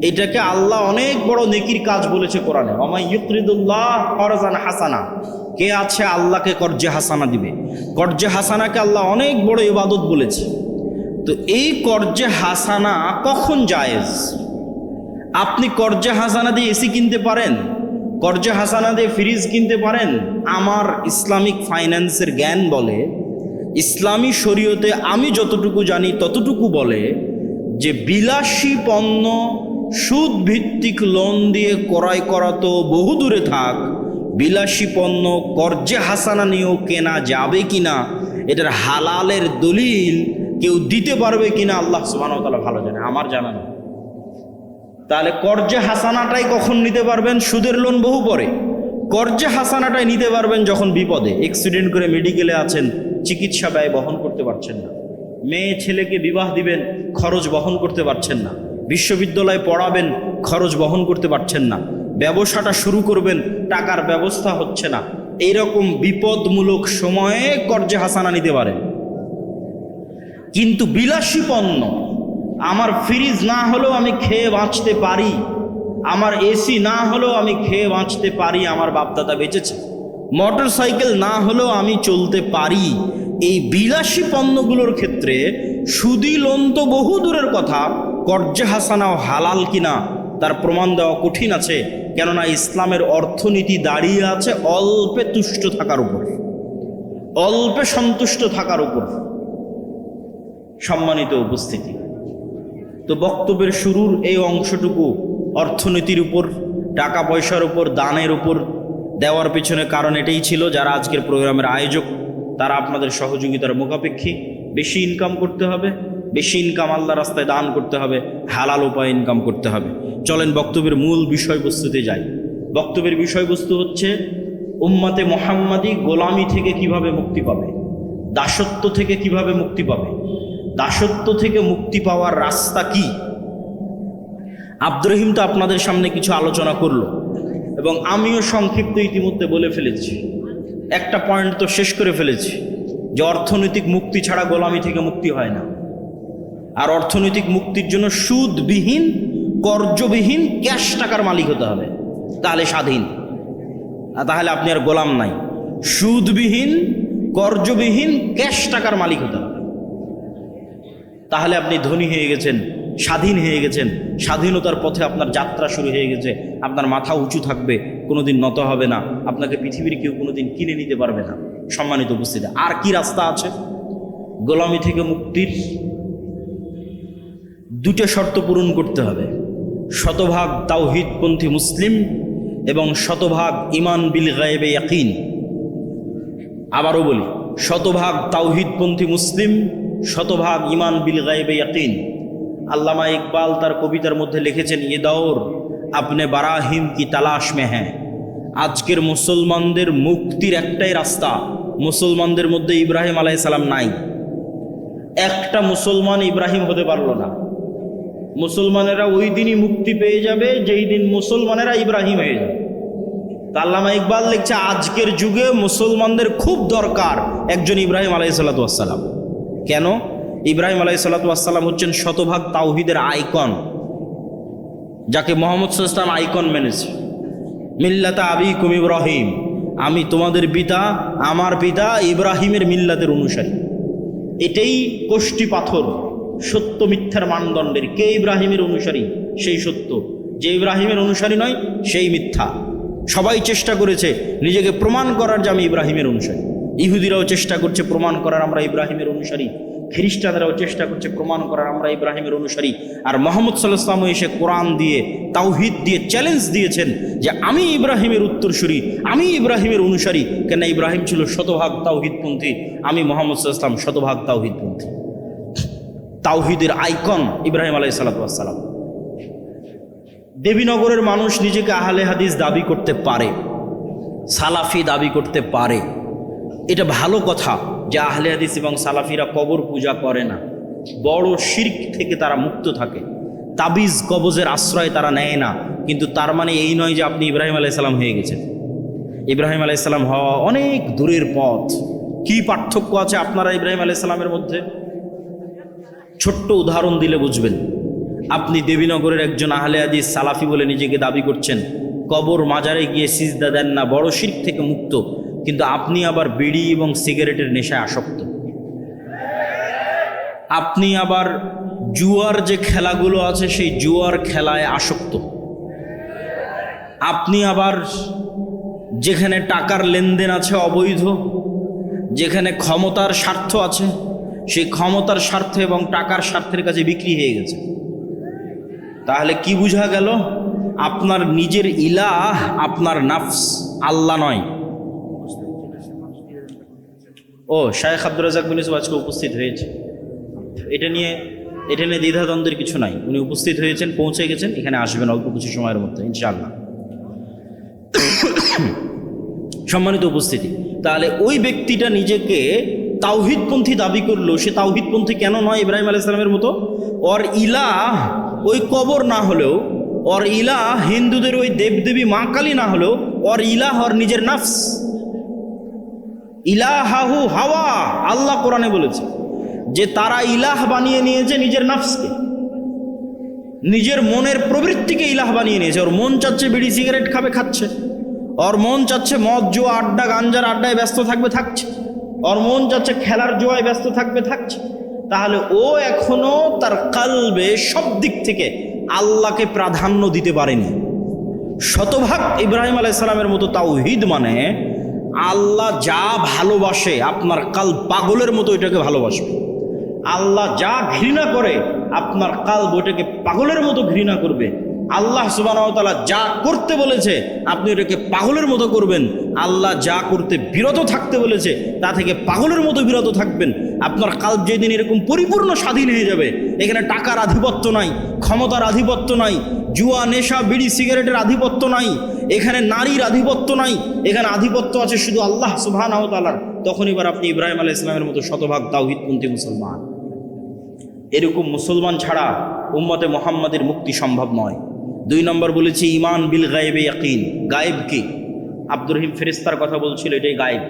[SPEAKER 1] এটাকে আল্লাহ অনেক বড় নেকির কাজ বলেছে কোরআনে, ওমাই ইউকরিদুল্লাহ করজান হাসানা। কে আছে আল্লাহকে কর্জে হাসানা দিবে? কর্জে হাসানাকে আল্লাহ অনেক বড় ইবাদত বলেছে। তো এই কর্জে হাসানা কখন জায়েজ? আপনি কর্জে হাসানা দিয়ে এসি কিনতে পারেন, কর্জে হাসানা দিয়ে ফ্রিজ কিনতে পারেন। আমার ইসলামিক ফাইন্যান্সের জ্ঞান বলে, ইসলামী শরীয়তে আমি যতটুকু জানি ততটুকু বলে যে বিলাসী পণ্য সুদ ভিত্তিক লোন দিয়ে ক্রয় করা তো বহু দূরে থাক, বিলাসী পণ্য কর্জে হাসানা নিয়েও কেনা যাবে কিনা, এটার হালালের দলিল কেউ দিতে পারবে কিনা আল্লাহ সুবহানাহু ওয়া তাআলা ভালো জানে, আমার জানা নেই। তাহলে কর্জে হাসানাটাই কখন নিতে পারবেন? সুদের লোন বহু পরে। কর্জে হাসানাটাই নিতে পারবেন যখন বিপদে, অ্যাক্সিডেন্ট করে মেডিকেলে আছেন, চিকিৎসা ব্যয় বহন করতে পারছেন না, মেয়ে ছেলেকে বিবাহ দিবেন, খরচ বহন করতে পারছেন না, বিশ্ববিদ্যালয়ে পড়াবেন, খরচ বহন করতে পারছেন না, ব্যবসাটা শুরু করবেন, টাকার ব্যবস্থা হচ্ছে না। এইরকম বিপদমূলক সময়ে কর্জে হাসানা নিতে পারেন। কিন্তু বিলাসী পণ্য, আমার ফ্রিজ না হলেও আমি খেয়ে বাঁচতে পারি, আমার এসি না হলেও আমি খেয়ে বাঁচতে পারি, আমার বাপদাদা বেঁচেছে, মোটর সাইকেল না হলেও আমি চলতে পারি, এই বিলাসী পণ্যগুলোর ক্ষেত্রে সুদি লোন তো বহু দূরের কথা, কর্জে হাসানাও হালাল কিনা তার প্রমাণ দেওয়া কঠিন আছে। কেননা ইসলামের অর্থনীতি দাঁড়িয়ে আছে অল্পে তুষ্ট থাকার উপর, অল্পে সন্তুষ্ট থাকার উপর। সম্মানিত উপস্থিতি, তো বক্তব্যের শুরুর এই অংশটুকু অর্থনীতির উপর, টাকা পয়সার উপর, দানের উপর দেওয়ার পিছনে কারণ এটাই ছিল, যারা আজকের প্রোগ্রামের আয়োজক তারা আপনাদের সহযোগিতার মুখাপেক্ষী। বেশি ইনকাম করতে হবে, বেশি ইনকাম আল্লাহ রাস্তায় দান করতে হবে, হালাল উপায়ে ইনকাম করতে হবে। চলেন বক্তব্যের মূল বিষয়বস্তুতে যাই। বক্তব্যের বিষয়বস্তু হচ্ছে উম্মতে মুহাম্মাদি গোলামি থেকে কিভাবে মুক্তি পাবে, দাসত্ব থেকে কিভাবে মুক্তি পাবে, দাসত্ব থেকে মুক্তি পাওয়ার রাস্তা কি। আব্দুর রহিম তো আপনাদের সামনে কিছু আলোচনা করলো এবং আমিও সংক্ষিপ্ত ইতিমধ্যে বলে ফেলেছি, একটা পয়েন্ট তো শেষ করে ফেলেছি যে অর্থনৈতিক মুক্তি ছাড়া গোলামি থেকে মুক্তি হয় না। আর অর্থনৈতিক মুক্তির জন্য সুদবিহীন, কর্জবিহীন ক্যাশ টাকার মালিক হতে হবে, তাহলে স্বাধীন, তাহলে আপনি আর গোলাম নাই। সুদবিহীন, কর্জবিহীন ক্যাশ টাকার মালিক হতে হবে। তাহলে আপনি ধনী হয়ে গেছেন, স্বাধীন হয়ে গেছেন, স্বাধীনতার পথে আপনার যাত্রা শুরু হয়ে গেছে। আপনার মাথা উঁচু থাকবে, কোনোদিন নত হবে না, আপনাকে পৃথিবীর কেউ কোনোদিন কিনে নিতে পারবে না। সম্মানিত উপস্থিতি, আর কি রাস্তা আছে গোলামি থেকে মুক্তির? দুটো শর্ত পূরণ করতে হবে, শতভাগ তাওহীদপন্থী মুসলিম এবং শতভাগ ঈমান বিল গায়বে ইয়াকিন। আবারও বলি, শতভাগ তাওহীদপন্থী মুসলিম, শতভাগ ঈমান বিল গায়বে ইয়াকিন। আল্লামা ইকবাল তার কবিতার মধ্যে লিখেছেন, ये दौर अपने বারাহিম কি তালাশ মে হ্যাঁ। আজকের মুসলমানদের মুক্তির একটাই রাস্তা, মুসলমানদের মধ্যে ইব্রাহিম আলাইহিস সালাম নাই। একটা মুসলমান ইব্রাহিম হতে পারলো না। মুসলমানেরা ওই দিনই মুক্তি পেয়ে যাবে যেই দিন মুসলমানেরা ইব্রাহিম হয়ে যাবে। আল্লামা ইকবাল লিখছে, আজকের যুগে মুসলমানদের খুব দরকার একজন ইব্রাহিম আলাইহিসসালাতু ওয়াসসালাম। কেন? ইব্রাহিম আলাইহিসসালাতু ওয়াসসালাম হচ্ছেন শতভাগ তাওহীদের আইকন, যাকে মুহাম্মদ সাল্লাল্লাহু আলাইহি ওয়াসাল্লাম আইকন মেনেছে। মিল্লাতা আবিকুম ইব্রাহিম, আমি তোমাদের পিতা, আমার পিতা ইব্রাহিমের মিল্লাতের অনুসারী। এটাই কোষ্টি পাথর সত্য মিথ্যার মানদণ্ডের। কে ইব্রাহিমের অনুসারী সেই সত্য, যে ইব্রাহিমের অনুসারী নয় সেই মিথ্যা। সবাই চেষ্টা করেছে নিজেকে প্রমাণ করার যে আমি ইব্রাহিমের অনুসারী। ইহুদিরাও চেষ্টা করছে প্রমাণ করার আমরা ইব্রাহিমের অনুসারী, খ্রিস্টানরাও চেষ্টা করছে প্রমাণ করার আমরা ইব্রাহিমের অনুসারী। আর মুহাম্মদ সাল্লাল্লাহু আলাইহি ওয়াসাল্লাম এসে কোরআন দিয়ে, তাওহীদ দিয়ে চ্যালেঞ্জ দিয়েছেন যে আমি ইব্রাহিমের উত্তরসূরি, আমি ইব্রাহিমের অনুসারী। কেন? ইব্রাহিম ছিল শতভাগ তাওহীদপন্থী, আমি মুহাম্মদ সাল্লাল্লাহু আলাইহি ওয়াসাল্লাম শতভাগ তাওহীদপন্থী। তাওহীদের আইকন ইব্রাহিম আলাইহিসসালাতু ওয়াসসালাম। দেবীনগরের মানুষ নিজেকে আহলে হাদিস দাবি করতে পারে, সালাফি দাবি করতে পারে। এটা ভালো কথা যে আহলে হাদিস এবং সালাফিরা কবর পূজা করে না, বড় শিরক থেকে তারা মুক্ত থাকে, তাবিজ কবজের আশ্রয় তারা নেয় না। কিন্তু তার মানে এই নয় যে আপনি ইব্রাহিম আলাইহিস সালাম হয়ে গেছেন। ইব্রাহিম আলাইহিস সালাম হওয়া অনেক দূরের পথ। কি পার্থক্য আছে আপনারা ইব্রাহিম আলাইহিস সালামের মধ্যে? ছোট্ট উদাহরণ দিলে বুঝবেন। আপনি দেবীনগরের একজন আহলে হাদিস সালাফি বলে নিজেকে দাবি করছেন, কবর মাজারে গিয়ে সিজদা দেন না, বড় শিরক থেকে মুক্ত, কিন্তু আপনি আবার বিড়ি এবং সিগারেটের নেশায় আসক্ত। আপনি আবার জুয়ার যে খেলাগুলো আছে সেই জুয়ার খেলায় আসক্ত। আপনি আবার যেখানে টাকার লেনদেন আছে অবৈধ, যেখানে ক্ষমতার স্বার্থ আছে, সেই ক্ষমতার স্বার্থ এবং টাকার স্বার্থের কাছে বিক্রি হয়ে গেছে। তাহলে কি বোঝা গেল? আপনার নিজের ইলাহ আপনার নাফস, আল্লাহ নয়। ও শায়েখ আব্দুর রাজ্জাক বিন ইউসুফ আজকে উপস্থিত হয়েছে। এটা নিয়ে দ্বিধাদ্বন্দ্বের কিছু নাই। উনি উপস্থিত হয়েছেন, পৌঁছে গেছেন, এখানে আসবেন অল্প কিছু সময়ের মধ্যে ইনশাআল্লাহ। সম্মানিত উপস্থিতি, তাহলে ওই ব্যক্তিটা নিজেকে তাওহীদপন্থী দাবি করলো, সে তাওহীদপন্থী কেন নয় ইব্রাহিম আলাইহিস সালামের মতো? ওর ইলাহ ওই কবর না হলেও, ওর ইলাহ হিন্দুদের ওই দেবদেবী মা কালী না হলেও, ওর ইলাহ ওর নিজের নাফস। ইলাহাহু হাওয়া, আল্লাহ কোরআনে বলেছে যে তারা ইলাহ বানিয়ে নিয়েছে নিজের নাফসকে, নিজের মনের প্রবৃত্তিকে ইলাহ বানিয়ে নিয়েছে। ওর মন চাচ্ছে বিড়ি সিগারেট খাবে, খাচ্ছে। ওর মন চাচ্ছে মদ জুয়া আড্ডা গাঞ্জার আড্ডায় ব্যস্ত থাকবে, থাকছে। ওর মন চাচ্ছে খেলার জুয়ায় ব্যস্ত থাকবে, থাকছে। তাহলে ও এখনো তার কালবে সব দিক থেকে আল্লাহকে প্রাধান্য দিতে পারেনি। শতভাগ ইব্রাহিম আলাইহিস সালামের মতো তাওহীদ মানে আল্লাহ যা ভালোবাসে আপনার কাল পাগলের মতো এটাকে ভালোবাসবে। আল্লাহ যা ঘৃণা করে আপনার কাল ওটাকে পাগলের মতো ঘৃণা করবে। আল্লাহ সুবহানাহু ওয়া তাআলা যা করতে বলেছে আপনি এটাকে পাগলের মতো করবেন। আল্লাহ যা করতে বিরত থাকতে বলেছে তা থেকে পাগলের মতো বিরত থাকবেন। আপনার কাল যেদিন এরকম পরিপূর্ণ স্বাধীন হয়ে যাবে, এখানে টাকার আধিপত্য নাই, ক্ষমতার আধিপত্য নাই, জুয়া নেশা বিড়ি সিগারেটের আধিপত্য নাই, এখানে নারীর আধিপত্য নাই, এখানে আধিপত্য আছে শুধু আল্লাহ সুবহানাহু ওয়া তাআলার, তখন এবার আপনি ইব্রাহিম আলাইহিস সালামের মতো শতভাগ তাওহীদপন্থী মুসলমান। এরকম মুসলমান ছাড়া উম্মতে মুহাম্মাদের মুক্তি সম্ভব নয়। 2 নম্বর বলেছি ঈমান বিল গায়বে ইয়াকিন। গায়েব কি? আব্দুর রহিম ফেরেশতার কথা বলছিল, এটাই গায়েব।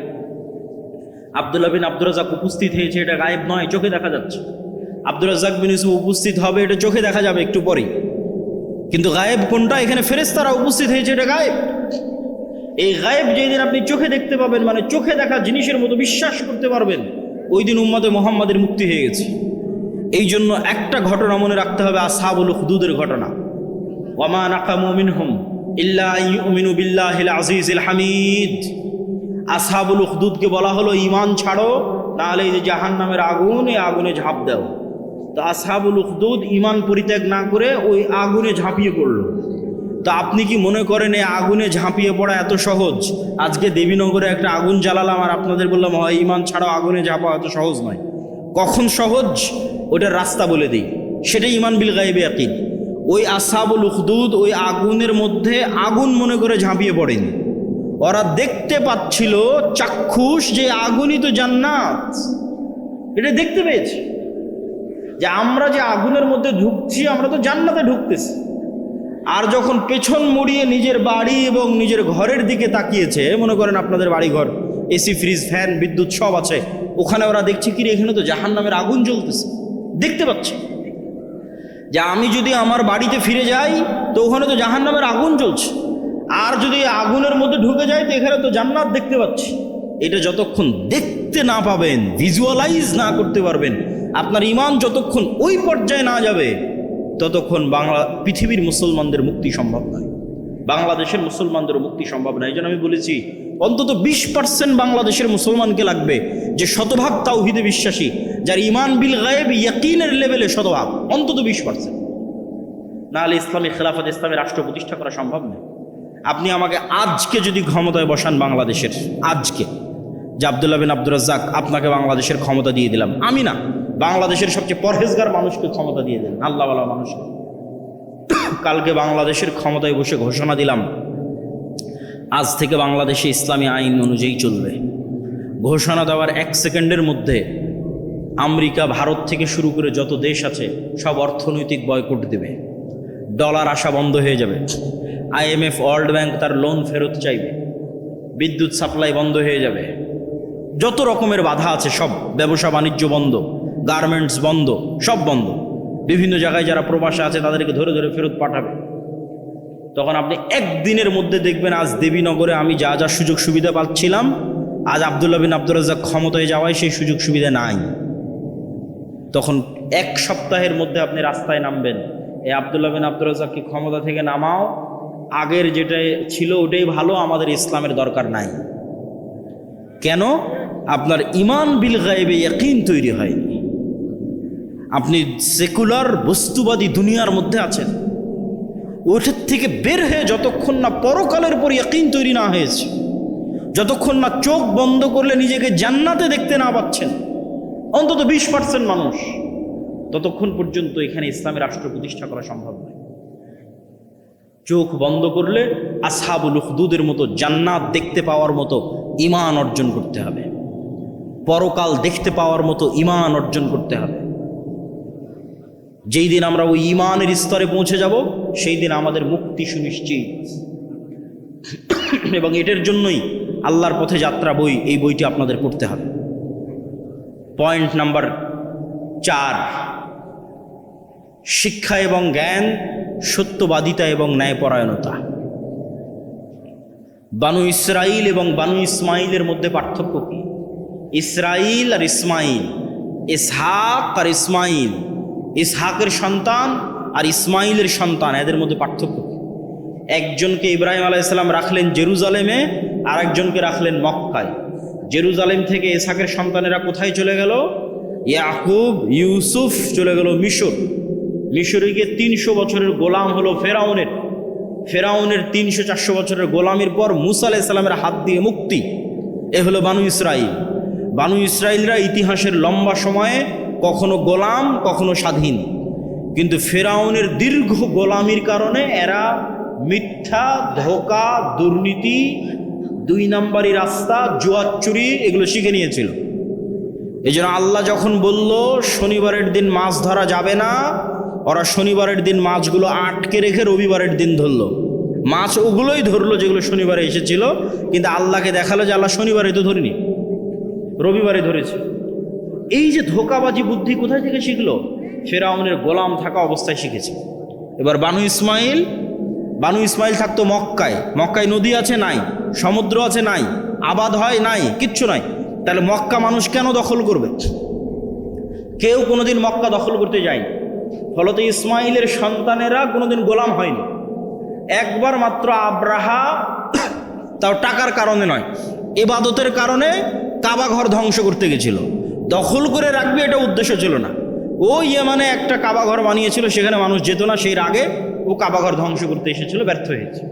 [SPEAKER 1] আব্দুল্লাহ বিন আব্দুর রাজ্জাক উপস্থিত হয়েছে, এটা গায়েব নয়, চোখে দেখা যাচ্ছে। আব্দুর রাজ্জাক বিন ইউসুফ উপস্থিত হবে, এটা চোখে দেখা যাবে একটু পরেই। কিন্তু গায়েব কোনটা? এখানে ফেরেশতারা উপস্থিত হয়েছে, এটা গায়েব। এই গায়েব যেদিন আপনি চোখে দেখতে পাবেন, মানে চোখে দেখা জিনিসের মতো বিশ্বাস করতে পারবেন, ওই দিন উম্মতে মুহাম্মাদের মুক্তি হয়ে গেছে। এই জন্য একটা ঘটনা মনে রাখতে হবে, আসহাবুল উখদুদের ঘটনা। ওয়ামা নাকামু মিনহুম ইল্লা ইউমিনু বিল্লাহিল আজিজিল হামিদ। আসহাবুল উখদুদকে বলা হলো ঈমান ছাড়ো, নাহলে এই যে জাহান্নামের আগুন, এই আগুনে ঝাঁপ দাও। তো আসহাবুল উখদুদ ঈমান পরিত্যাগ না করে ওই আগুনে ঝাঁপিয়ে পড়লো। তো আপনি কি মনে করেন এই আগুনে ঝাঁপিয়ে পড়া এত সহজ? আজকে দেবীনগরে একটা আগুন জ্বালালাম আর আপনাদের বললাম হয় ঈমান ছাড়াও আগুনে ঝাঁপা এত সহজ নয়। কখন সহজ ওটার রাস্তা বলে দিই, সেটাই ঈমান বিল গায়বে ইয়াকিন। ওই আসহাবুল উখদুদ ওই আগুনের মধ্যে আগুন মনে করে ঝাঁপিয়ে পড়েনি। ওরা দেখতে পাচ্ছিল চাক্ষুষ যে আগুনই তো জান্নাত, এটা দেখতে পেয়েছে যে আমরা যে আগুনের মধ্যে ঢুকছি আমরা তো জান্নাতে ঢুকতেছি। আর যখন পেছন মুড়িয়ে নিজের বাড়ি এবং নিজের ঘরের দিকে তাকিয়েছে, মনে করেন আপনাদের বাড়ি ঘর, এসি, ফ্রিজ, ফ্যান, বিদ্যুৎ সব আছে, ওখানে ওরা দেখছে কি এখানে তো জাহান্নামের আগুন জ্বলতেছে। দেখতে পাচ্ছে যে আমি যদি আমার বাড়িতে ফিরে যাই তো ওখানে তো জাহান্নামের আগুন জ্বলছে, আর যদি আগুনের মধ্যে ঢুকে যাই তো এখানে তো জান্নাত দেখতে পাচ্ছি। এটা যতক্ষণ দেখতে না পাবেন, ভিজুয়ালাইজ না করতে পারবেন, আপনার ঈমান যতক্ষণ ওই পর্যায়ে না যাবে, ততক্ষণ পৃথিবীর মুসলমানদের মুক্তি সম্ভব নয়, বাংলাদেশের মুসলমানদের মুক্তি সম্ভব নয়। এই জন্য আমি বলেছি অন্তত 20% বাংলাদেশের মুসলমানকে লাগবে যে শতভাগ তাওহীদে বিশ্বাসী, যার ঈমান বিল গায়ব ইয়াকিনের লেভেলে শতভাগ, অন্তত 20%। নাহলে ইসলামী খেলাফত, ইসলামী রাষ্ট্র প্রতিষ্ঠা করা সম্ভব নয়। আপনি আমাকে আজকে যদি ক্ষমতায় বসান বাংলাদেশের, আজকে যে আব্দুল্লাহ বিন আব্দুর রাজ্জাক আপনাকে বাংলাদেশের ক্ষমতা দিয়ে দিলাম, আমি না, বাংলাদেশের সবচেয়ে পরহেজগার মানুষকে ক্ষমতা দিয়ে দিলেন, আল্লাহওয়ালা মানুষকে। কালকে বাংলাদেশের ক্ষমতায় বসে ঘোষণা দিলাম আজ থেকে বাংলাদেশে ইসলামী আইন অনুযায়ী চলবে। ঘোষণা দেওয়ার 1 সেকেন্ডের মধ্যে আমেরিকা, ভারত থেকে শুরু করে যত দেশ আছে সব অর্থনৈতিক বয়কট দেবে, ডলার আসা বন্ধ হয়ে যাবে, IMF, ওয়ার্ল্ড ব্যাংক তার লোন ফেরত চাইবে, বিদ্যুৎ সাপ্লাই বন্ধ হয়ে যাবে, যত রকমের বাধা আছে সব, ব্যবসা বাণিজ্য বন্ধ, গার্মেন্টস বন্ধ, সব বন্ধ। বিভিন্ন জায়গায় যারা প্রবাসে আছে তাদেরকে ধরে ধরে ফেরত পাঠাবে। তখন আপনি একদিনের মধ্যে দেখবেন আজ দেবীনগরে আমি যা যা সুযোগ সুবিধা পাচ্ছিলাম, আজ আব্দুল্লাহ বিন আব্দুর রাজ্জাক ক্ষমতায় যাওয়ায় সেই সুযোগ সুবিধা নাই। তখন 1 সপ্তাহের মধ্যে আপনি রাস্তায় নামবেন, এই আব্দুল্লাহ বিন আব্দুর রাজ্জাককে ক্ষমতা থেকে নামাও, আগের যেটা ছিল ওটাই ভালো, আমাদের ইসলামের দরকার নাই। কেন? আপনার ঈমান বিল গায়বে ইয়াকিন তৈরি হয়নি। আপনি সেকুলার বস্তুবাদী দুনিয়ার মধ্যে আছেন, ওটার থেকে বের হয়ে যতক্ষণ না পরকালের পর ইয়াকিন তৈরি না হয়েছে, যতক্ষণ না চোখ বন্ধ করলে নিজেকে জান্নাতে দেখতে না পাচ্ছেন, অন্তত 20% মানুষ, ততক্ষণ পর্যন্ত এখানে ইসলামের রাষ্ট্র প্রতিষ্ঠা করা সম্ভব নয়। চোখ বন্ধ করলে আসহাবুল উখদুদের মতো জান্নাত দেখতে পাওয়ার মতো ঈমান অর্জন করতে হবে, পরকাল দেখতে পাওয়ার মতো ঈমান অর্জন করতে হবে। যেই দিন আমরা ওই ঈমানের স্তরে পৌঁছে যাব সেই দিন আমাদের মুক্তি সুনিশ্চিত। এবং এটার জন্যই আল্লাহর পথে যাত্রা বই, এই বইটি আপনাদের পড়তে হবে। পয়েন্ট নাম্বার 4, শিক্ষা এবং জ্ঞান, সত্যবাদিতা এবং ন্যায়পরায়ণতা। বানু ইসরাইল এবং বানু ইসমাইলের মধ্যে পার্থক্য কি? ইসরাইল আর ইসমাইল, ইসহাক আর ইসমাইল, ইসহাকের সন্তান আর ইসমাইলের সন্তান, এদের মধ্যে পার্থক্য কি? একজনকে ইব্রাহিম আলাইহিস সালাম রাখলেন জেরুজালেমে, আর একজনকে রাখলেন মক্কায়। জেরুজালেম থেকে ইসহাকের সন্তানেরা কোথায় চলে গেল? ইয়াকুব, ইউসুফ চলে গেল মিশর। মিশরে গিয়ে 300 বছরের গোলাম হলো ফেরাউনের। ফেরাউনের 300-400 বছরের গোলামির পর মুসা আলাইহিস সালামের হাত দিয়ে মুক্তি। এ হলো বানু ইসরাইল। বানু ইসরাইলরা ইতিহাসের লম্বা সময়ে কখনো গোলাম কখনো স্বাধীন, কিন্তু ফেরাউনের দীর্ঘ গোলামির কারণে এরা মিথ্যা, ধোঁকা, দুর্নীতি, 2 নম্বরই রাস্তা, জুয়া, চুরি এগুলো শিখে নিয়েছিল। এই জন্য আল্লাহ যখন বলল শনিবারের দিন মাছ ধরা যাবে না, ওরা শনিবারের দিন মাছগুলো আটকে রেখে রবিবারের দিন ধরলো। মাছ ওগুলোই ধরলো যেগুলো শনিবারে এসেছিল, কিন্তু আল্লাহকে দেখালো যে আল্লাহ শনিবারে তো ধরিনি, রবিবারে ধরেছে। এই যে ধোঁকাবাজি বুদ্ধি কোথায় থেকে শিখলো? ফেরাউনের গোলাম থাকা অবস্থায় শিখেছে। এবার বানু ইসমাইল, বানু ইসমাইল থাকতো মক্কায়, মক্কায় নদী আছে নাই, সমুদ্র আছে নাই, আবাদ হয় নাই, কিচ্ছু নাই। তাহলে মক্কা মানুষ কেন দখল করবে? কেউ কোনোদিন মক্কা দখল করতে যায়নি। ফলত ইসমাইলের সন্তানেরা কোনোদিন গোলাম হয়নি। একবার মাত্র আব্রাহা, তাও টাকার কারণে নয়, ইবাদতের কারণে কাবা ঘর ধ্বংস করতে গেছিল। দখল করে রাখবে এটা উদ্দেশ্য ছিল না। ও ইয়েমানে একটা কাবা ঘর বানিয়েছিল, সেখানে মানুষ যেত না, সেই রাগে ও কাবা ঘর ধ্বংস করতে এসেছিল, ব্যর্থ হয়েছে।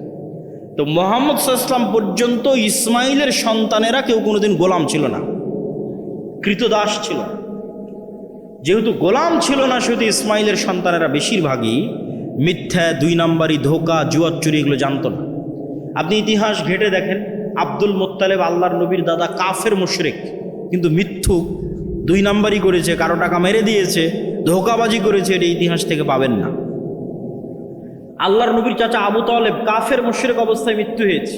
[SPEAKER 1] তো মুহাম্মদ সাল্লাল্লাহু আলাইহি ওয়াসাল্লাম পর্যন্ত ইসমাইলের সন্তানেরা কেউ কোনোদিন গোলাম ছিল না, কৃতদাস ছিল। যেহেতু গোলাম ছিল না, সেহেতু ইসমাইলের সন্তানেরা বেশিরভাগই মিথ্যা, দুই নাম্বারি, ধোকা, জুয়া, চুরি এগুলো জানতো না। আপনি ইতিহাস ঘেটে দেখেন, আব্দুল মুত্তালিব আল্লাহর নবীর দাদা, কাফের মুশরিক, কিন্তু মিথ্যুক, দুই নাম্বারি করেছে, কারো টাকা মেরে দিয়েছে, ধোকাবাজি করেছে, এটা ইতিহাস থেকে পাবেন না। আল্লাহর নবীর চাচা আবু তালেব কাফের মুশরিক অবস্থায় মৃত্যু হয়েছে,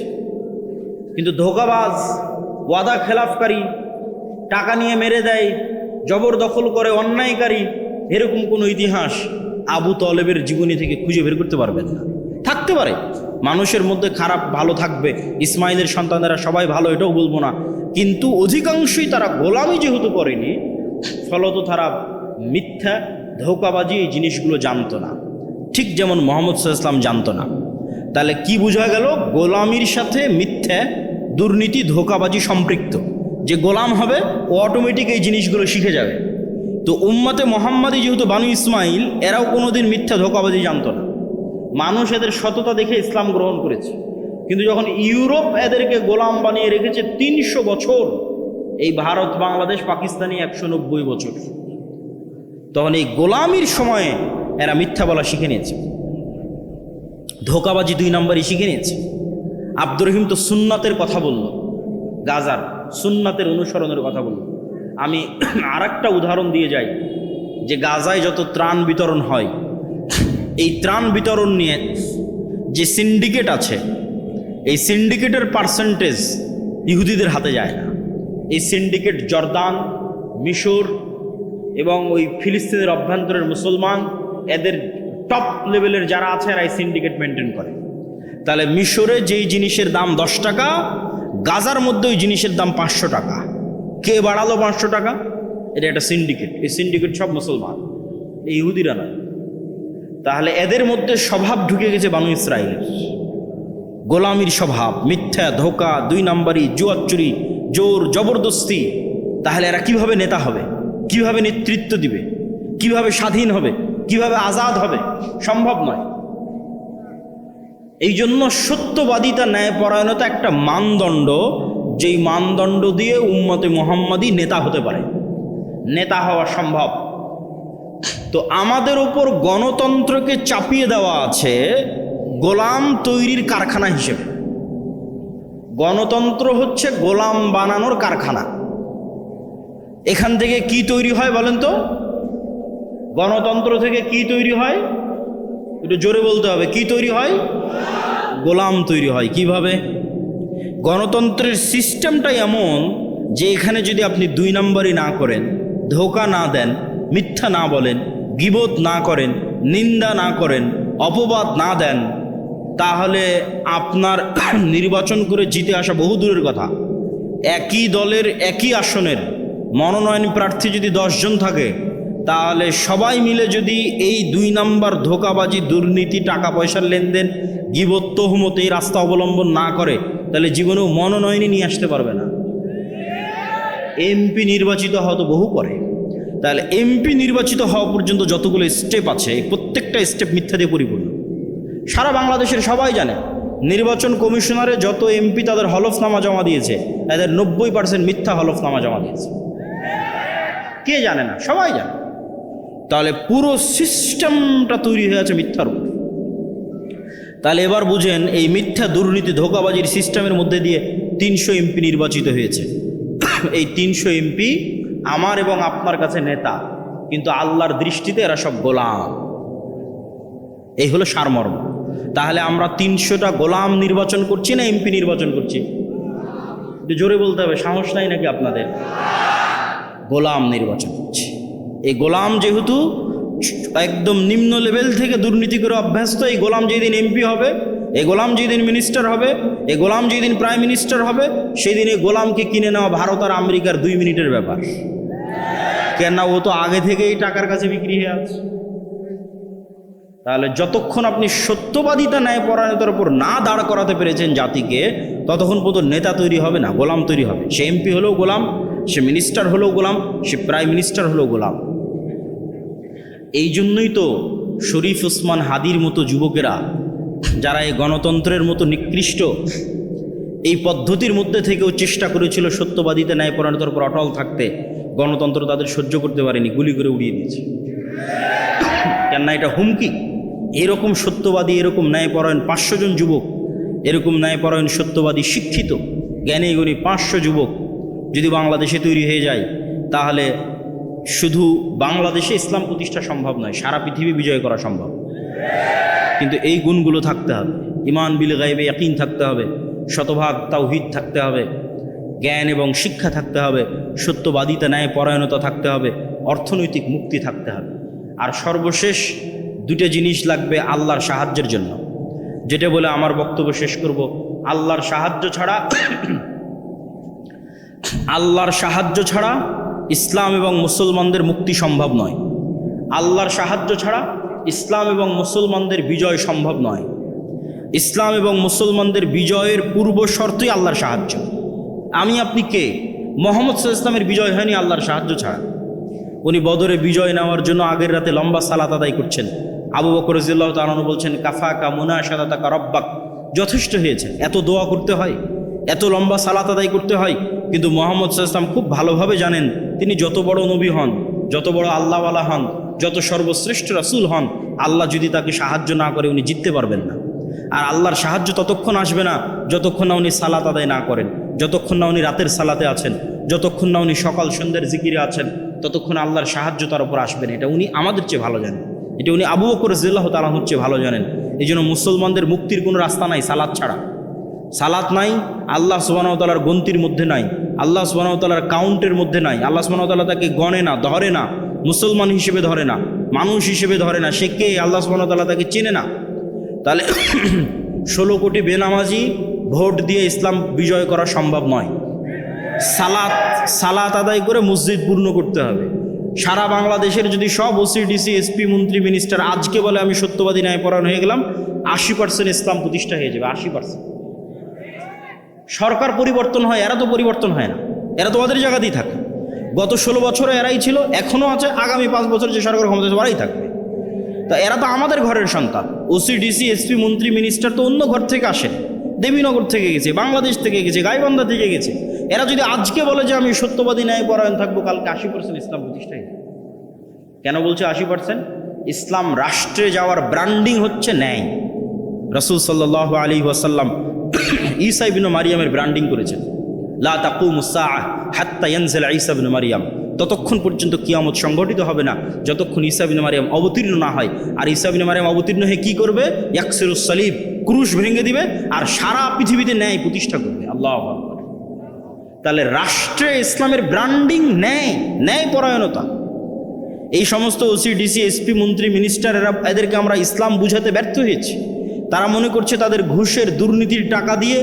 [SPEAKER 1] কিন্তু ধোকাবাজ, ওয়াদা খেলাফকারী, টাকা নিয়ে মেরে দেয়, জবরদখল করে, অন্যায়কারী, এরকম কোনো ইতিহাস আবু তালেবের জীবনী থেকে খুঁজে বের করতে পারবেন না। থাকতে পারে মানুষের মধ্যে খারাপ ভালো থাকবে, ইসমাইলের সন্তানেরা সবাই ভালো এটাও বলবো না, কিন্তু অধিকাংশই তারা গোলামি যেহেতু করেনি, ফলত তারা মিথ্যা, ধোকাবাজি এই জিনিসগুলো জানতো না, ঠিক যেমন মুহাম্মদ সাল্লাল্লাহু আলাইহি ওয়াসাল্লাম জানতো না। তাহলে কি বোঝা গেল? গোলামির সাথে মিথ্যা, দুর্নীতি, ধোকাবাজি সম্পৃক্ত। যে গোলাম হবে ও অটোমেটিক এই জিনিসগুলো শিখে যাবে। তো উম্মতে মুহাম্মাদি যেহেতু বানু ইসমাইল, এরাও কোনোদিন মিথ্যা, ধোকাবাজি জানতো না। মানুষ এদের সততা দেখে ইসলাম গ্রহণ করেছে, কিন্তু যখন ইউরোপ এদেরকে গোলাম বানিয়ে রেখেছে 300 বছর, এই ভারত, বাংলাদেশ, পাকিস্তানি 190 বছর, তখন এই গোলামির সময়ে এরা মিথ্যা বলা শিখে নিয়েছে, ধোকাবাজি দুই নাম্বারই শিখে নিয়েছে। আব্দুর রহিম তো সুন্নাতের কথা বলল, গাজার সুন্নাতের অনুসরণের কথা বলল। আমি আর একটা উদাহরণ দিয়ে যাই, যে গাজায় যত ত্রাণ বিতরণ হয়, এই ত্রাণ বিতরণ নিয়ে যে সিন্ডিকেট আছে, এই সিন্ডিকেটের পার্সেন্টেজ ইহুদিদের হাতে যায় না। এই সিন্ডিকেট জর্দান, মিশর এবং ওই ফিলিস্তিনের অভ্যন্তরের মুসলমান, এদের টপ লেভেলের যারা আছে এরা এই সিন্ডিকেট মেনটেন করে। তাহলে মিশরে যেই জিনিসের দাম 10 টাকা, গাজার মধ্যে ওই জিনিসের দাম 500 টাকা। কে বাড়ালো 500 টাকা? এটা একটা সিন্ডিকেট। এই সিন্ডিকেট সব মুসলমান, এই ইহুদিরা নয়। তাহলে এদের মধ্যে স্বভাব ঢুকে গেছে বানু ইসরাইলের, গোলামির স্বভাব, মিথ্যা, ধোকা, দুই নাম্বারি, জুয়া, চুরি, জোর জবরদস্তি। তাহলে এরা কিভাবে নেতা হবে, কিভাবে নেতৃত্ব দিবে, কিভাবে স্বাধীন হবে, কিভাবে আজাদ হবে? সম্ভব নয়। এই জন্য সত্যবাদিতা, ন্যায়পরায়ণতা একটা মানদণ্ড, যেই মানদণ্ড দিয়ে উম্মতে মুহাম্মাদি নেতা হতে পারে, নেতা হওয়া সম্ভব। তো আমাদের উপর গণতন্ত্রকে চাপিয়ে দেওয়া আছে গোলাম তৈরির কারখানা হিসেবে। গণতন্ত্র হচ্ছে গোলাম বানানোর কারখানা। এখান থেকে কি তৈরি হয় বলেন তো? গণতন্ত্র থেকে কি তৈরি হয়? একটু জোরে বলতে হবে, কি তৈরি হয়? গোলাম তৈরি হয়। কিভাবে? গণতন্ত্রের সিস্টেমটাই এমন যে এখানে যদি আপনি দুই নাম্বারই না করেন, ধোকা না দেন, মিথ্যা না বলেন, গীবত না করেন, নিন্দা না করেন, অপবাদ না দেন, তাহলে আপনার নির্বাচন করে জিতে আসা বহু দূরের কথা। একই দলের একই আসনের মনোনয়ন প্রার্থী যদি 10 জন থাকে, তাহলে সবাই মিলে যদি এই দুই নাম্বার ধোকাবাজি, দুর্নীতি, টাকা পয়সার লেনদেন, গীবত, তহমত এই রাস্তা অবলম্বন না করে, তাহলে জীবনেও মনোনয়নই নিয়ে আসতে পারবে না। এমপি নির্বাচিত হওয়া তো বহু পরে। তাহলে এমপি নির্বাচিত হওয়া পর্যন্ত যতগুলো স্টেপ আছে, প্রত্যেকটা স্টেপ মিথ্যা দিয়ে পরিপূর্ণ। সারা বাংলাদেশের সবাই জানে, নির্বাচন কমিশনারে যত এমপি তাদের হলফনামা জমা দিয়েছে, তাদের 90% মিথ্যা হলফনামা জমা দিয়েছে। কে জানে না? সবাই জানে। তাহলে পুরো সিস্টেমটা তৈরি হয়ে আছে মিথ্যার উপর। তাহলে এবার বুঝেন, এই মিথ্যা, দুর্নীতি, ধোকাবাজির সিস্টেমের মধ্যে দিয়ে 300 এমপি নির্বাচিত হয়েছে। এই 300 এমপি আমার এবং আপনার কাছে নেতা, কিন্তু আল্লাহর দৃষ্টিতে এরা সব গোলাম। এই হলো সারমর্ম। তাহলে আমরা 300টা গোলাম নির্বাচন করছি না এমপি নির্বাচন করছি? একটু জোরে বলতে হবে, সাহস নাই নাকি আপনাদের? গোলাম নির্বাচন করছি। এই গোলাম যেহেতু একদম নিম্ন লেভেল থেকে দুর্নীতি করে অভ্যস্ত, এই গোলাম যেদিন এমপি হবে এই গোলাম যেদিন মিনিস্টার হবে, এই গোলাম যেদিন প্রাইম মিনিস্টার হবে, সেই দিন এই গোলামকে কিনে নেওয়া ভারত আর আমেরিকার 2 মিনিটের ব্যাপার। কেন না, ও তো আগে থেকেই টাকার কাছে বিক্রি হয়ে আছে। তাহলে যতক্ষণ আপনি সত্যবাদিতা ন্যায়পরায়ণতার উপর না দাঁড় করাতে পেরেছেন জাতিকে, ততক্ষণ পর্যন্ত নেতা তৈরি হবে না, গোলাম তৈরি হবে। সে এমপি হলেও গোলাম, সে মিনিস্টার হলেও গোলাম, সে প্রাইম মিনিস্টার হলেও গোলাম। এই জন্যই তো শরীফ ওসমান হাদির মতো যুবকেরা, যারা এই গণতন্ত্রের মতো নিকৃষ্ট এই পদ্ধতির মধ্যে থেকেও চেষ্টা করেছিল সত্যবাদিতা ন্যায়পরায়ণতার উপর অটল থাকতে, গণতন্ত্র তাদের সহ্য করতে পারেনি, গুলি করে উড়িয়ে দিয়েছে। কেননা এটা হুমকি। এরকম সত্যবাদী, এরকম ন্যায়পরায়ণ 500 জন যুবক, এরকম ন্যায়পরায়ণ সত্যবাদী শিক্ষিত জ্ঞানী গুণী 500 যুবক যদি বাংলাদেশে তৈরি হয়ে যায়, তাহলে শুধু বাংলাদেশে ইসলাম প্রতিষ্ঠা সম্ভব নয়, সারা পৃথিবী বিজয় করা সম্ভব। কিন্তু এই গুণগুলো থাকতে হবে। ঈমান বিল গায়বে ইয়াকিন থাকতে হবে, শতভাগ তাওহীদ থাকতে হবে, জ্ঞান এবং শিক্ষা থাকতে হবে, সত্যবাদিতা ন্যায়পরায়ণতা থাকতে হবে, অর্থনৈতিক মুক্তি থাকতে হবে। আর সর্বশেষ 2টা জিনিস লাগবে আল্লাহর সাহায্যের জন্য, যেটা বলে আমার বক্তব্য শেষ করব। আল্লাহর সাহায্য ছাড়া ইসলাম এবং মুসলমানদের মুক্তি সম্ভব নয়। আল্লাহর সাহায্য ছাড়া ইসলাম এবং মুসলমানদের বিজয় সম্ভব নয়। ইসলাম এবং মুসলমানদের বিজয়ের পূর্ব শর্তই আল্লাহর সাহায্য। আমি আপনি কে? মুহাম্মদ সাল্লাল্লাহু আলাইহি ওয়াসাল্লামের বিজয় হয়নি আল্লাহর সাহায্য ছাড়া। উনি বদরে বিজয় নেওয়ার জন্য আগের রাতে লম্বা সালাত আদায় করছেন। আবু বকর রাদিয়াল্লাহু তাআলা আনহু বলছেন, কাফাকা মুনাশাদাতাকা রব্বাক, যথেষ্ট হয়েছে। এত দোয়া করতে হয়, এত লম্বা সালাত আদায় করতে হয়। কিন্তু মুহাম্মদ সাল্লাল্লাহু আলাইহি ওয়াসাল্লাম খুব ভালোভাবে জানেন, তিনি যত বড় নবী হন, যত বড় আল্লাহওয়ালা হন, যত সর্বশ্রেষ্ঠ রাসূল হন, আল্লাহ যদি তাকে সাহায্য না করে উনি জিততে পারবেন না। আর আল্লাহর সাহায্য ততক্ষণ আসবে না যতক্ষণ না উনি সালাত আদায় না করেন, যতক্ষণ না উনি রাতের সালাতে আছেন, যতক্ষণ না উনি সকাল সন্ধ্যার জিকিরে আছেন, ততক্ষণ আল্লাহর সাহায্য তার উপর আসবে না। এটা উনি আমাদের চেয়ে ভালো জানেন, এটা উনি আবু বকর রাদিয়াল্লাহু তাআলা আনহুর চেয়ে ভালো জানেন। এই জন্য মুসলমানদের মুক্তির কোনো রাস্তা নাই সালাত ছাড়া। সালাত নাই, আল্লাহ সুবহানাহু ওয়া তাআলার গন্তির মধ্যে নাই, আল্লাহ সুবহানাহু ওয়া তাআলার কাউন্টের মধ্যে নাই। আল্লাহ সুবহানাহু ওয়া তাআলা তাকে গণে না, ধরে না, মুসলমান হিসেবে ধরে না, মানুষ হিসেবে ধরে না। সে কে? আল্লাহ সুবহানাহু ওয়া তাআলা তাকে চেনে না। তাহলে 16 কোটি বেনামাজি ভোট দিয়ে ইসলাম বিজয় করা সম্ভব নয়। সালাত আদায় করে মসজিদ পূর্ণ করতে হবে। সারা বাংলাদেশের যদি সব ওসি, ডিসি, এসপি, মন্ত্রী, মিনিস্টার আজকে বলে আমি সত্যবাদী ন্যায়পরায়ণ হয়ে গেলাম, 80% ইসলাম প্রতিষ্ঠা হয়ে যাবে। 80%। সরকার পরিবর্তন হয়, এরা তো পরিবর্তন হয় না, এরা তো ওদের জায়গাতেই থাকে। গত 16 বছরে এরাই ছিল, এখনও আছে, আগামী 5 বছর যে সরকার ক্ষমতা ওরাই থাকবে। তা এরা তো আমাদের ঘরের সন্তান। ওসি, ডিসি, এসপি, মন্ত্রী, মিনিস্টার তো অন্য ঘর থেকে আসেন, দেবীনগর থেকে গেছে, বাংলাদেশ থেকে গেছে, গাইবান্ধা থেকে গেছে। এরা যদি আজকে বলে যে আমি সত্যবাদী ন্যায়পরায়ণ থাকবো, কালকে 80% ইসলাম প্রতিষ্ঠাই। কেন বলছে 80%? ইসলাম রাষ্ট্রে যাওয়ার ব্র্যান্ডিং হচ্ছে ন্যায়। রাসূল সাল্লাল্লাহু আলাইহি ওয়াসাল্লাম ঈসা ইবনে মারিয়ামের ব্র্যান্ডিং করেছেন, লা তাকুমুস সাআহ হাত্তা ইয়ানজিল ঈসা ইবনে মারিয়াম। ততক্ষণ পর্যন্ত কিয়ামত সংঘটিত হবে না যতক্ষণ ঈসা ইবনে মারিয়াম অবতীর্ণ না হয়। আর ঈসা ইবনে মারিয়াম অবতীর্ণ হয়ে কি করবে? ইয়াকসিরুস সালিব, ক্রুশ ভেঙে দিবে আর সারা পৃথিবীতে ন্যায় প্রতিষ্ঠা করবে। আল্লাহু আকবার। তাহলে রাষ্ট্রে ইসলামের ব্র্যান্ডিং ন্যায়পরায়ণতা। এই সমস্ত ওসি, ডিসি, এসপি, মন্ত্রী, মিনিস্টার, এদেরকে আমরা ইসলাম বুঝাতে ব্যর্থ হয়েছি। তারা মনে করছে তাদের ঘুষের দুর্নীতির টাকা দিয়ে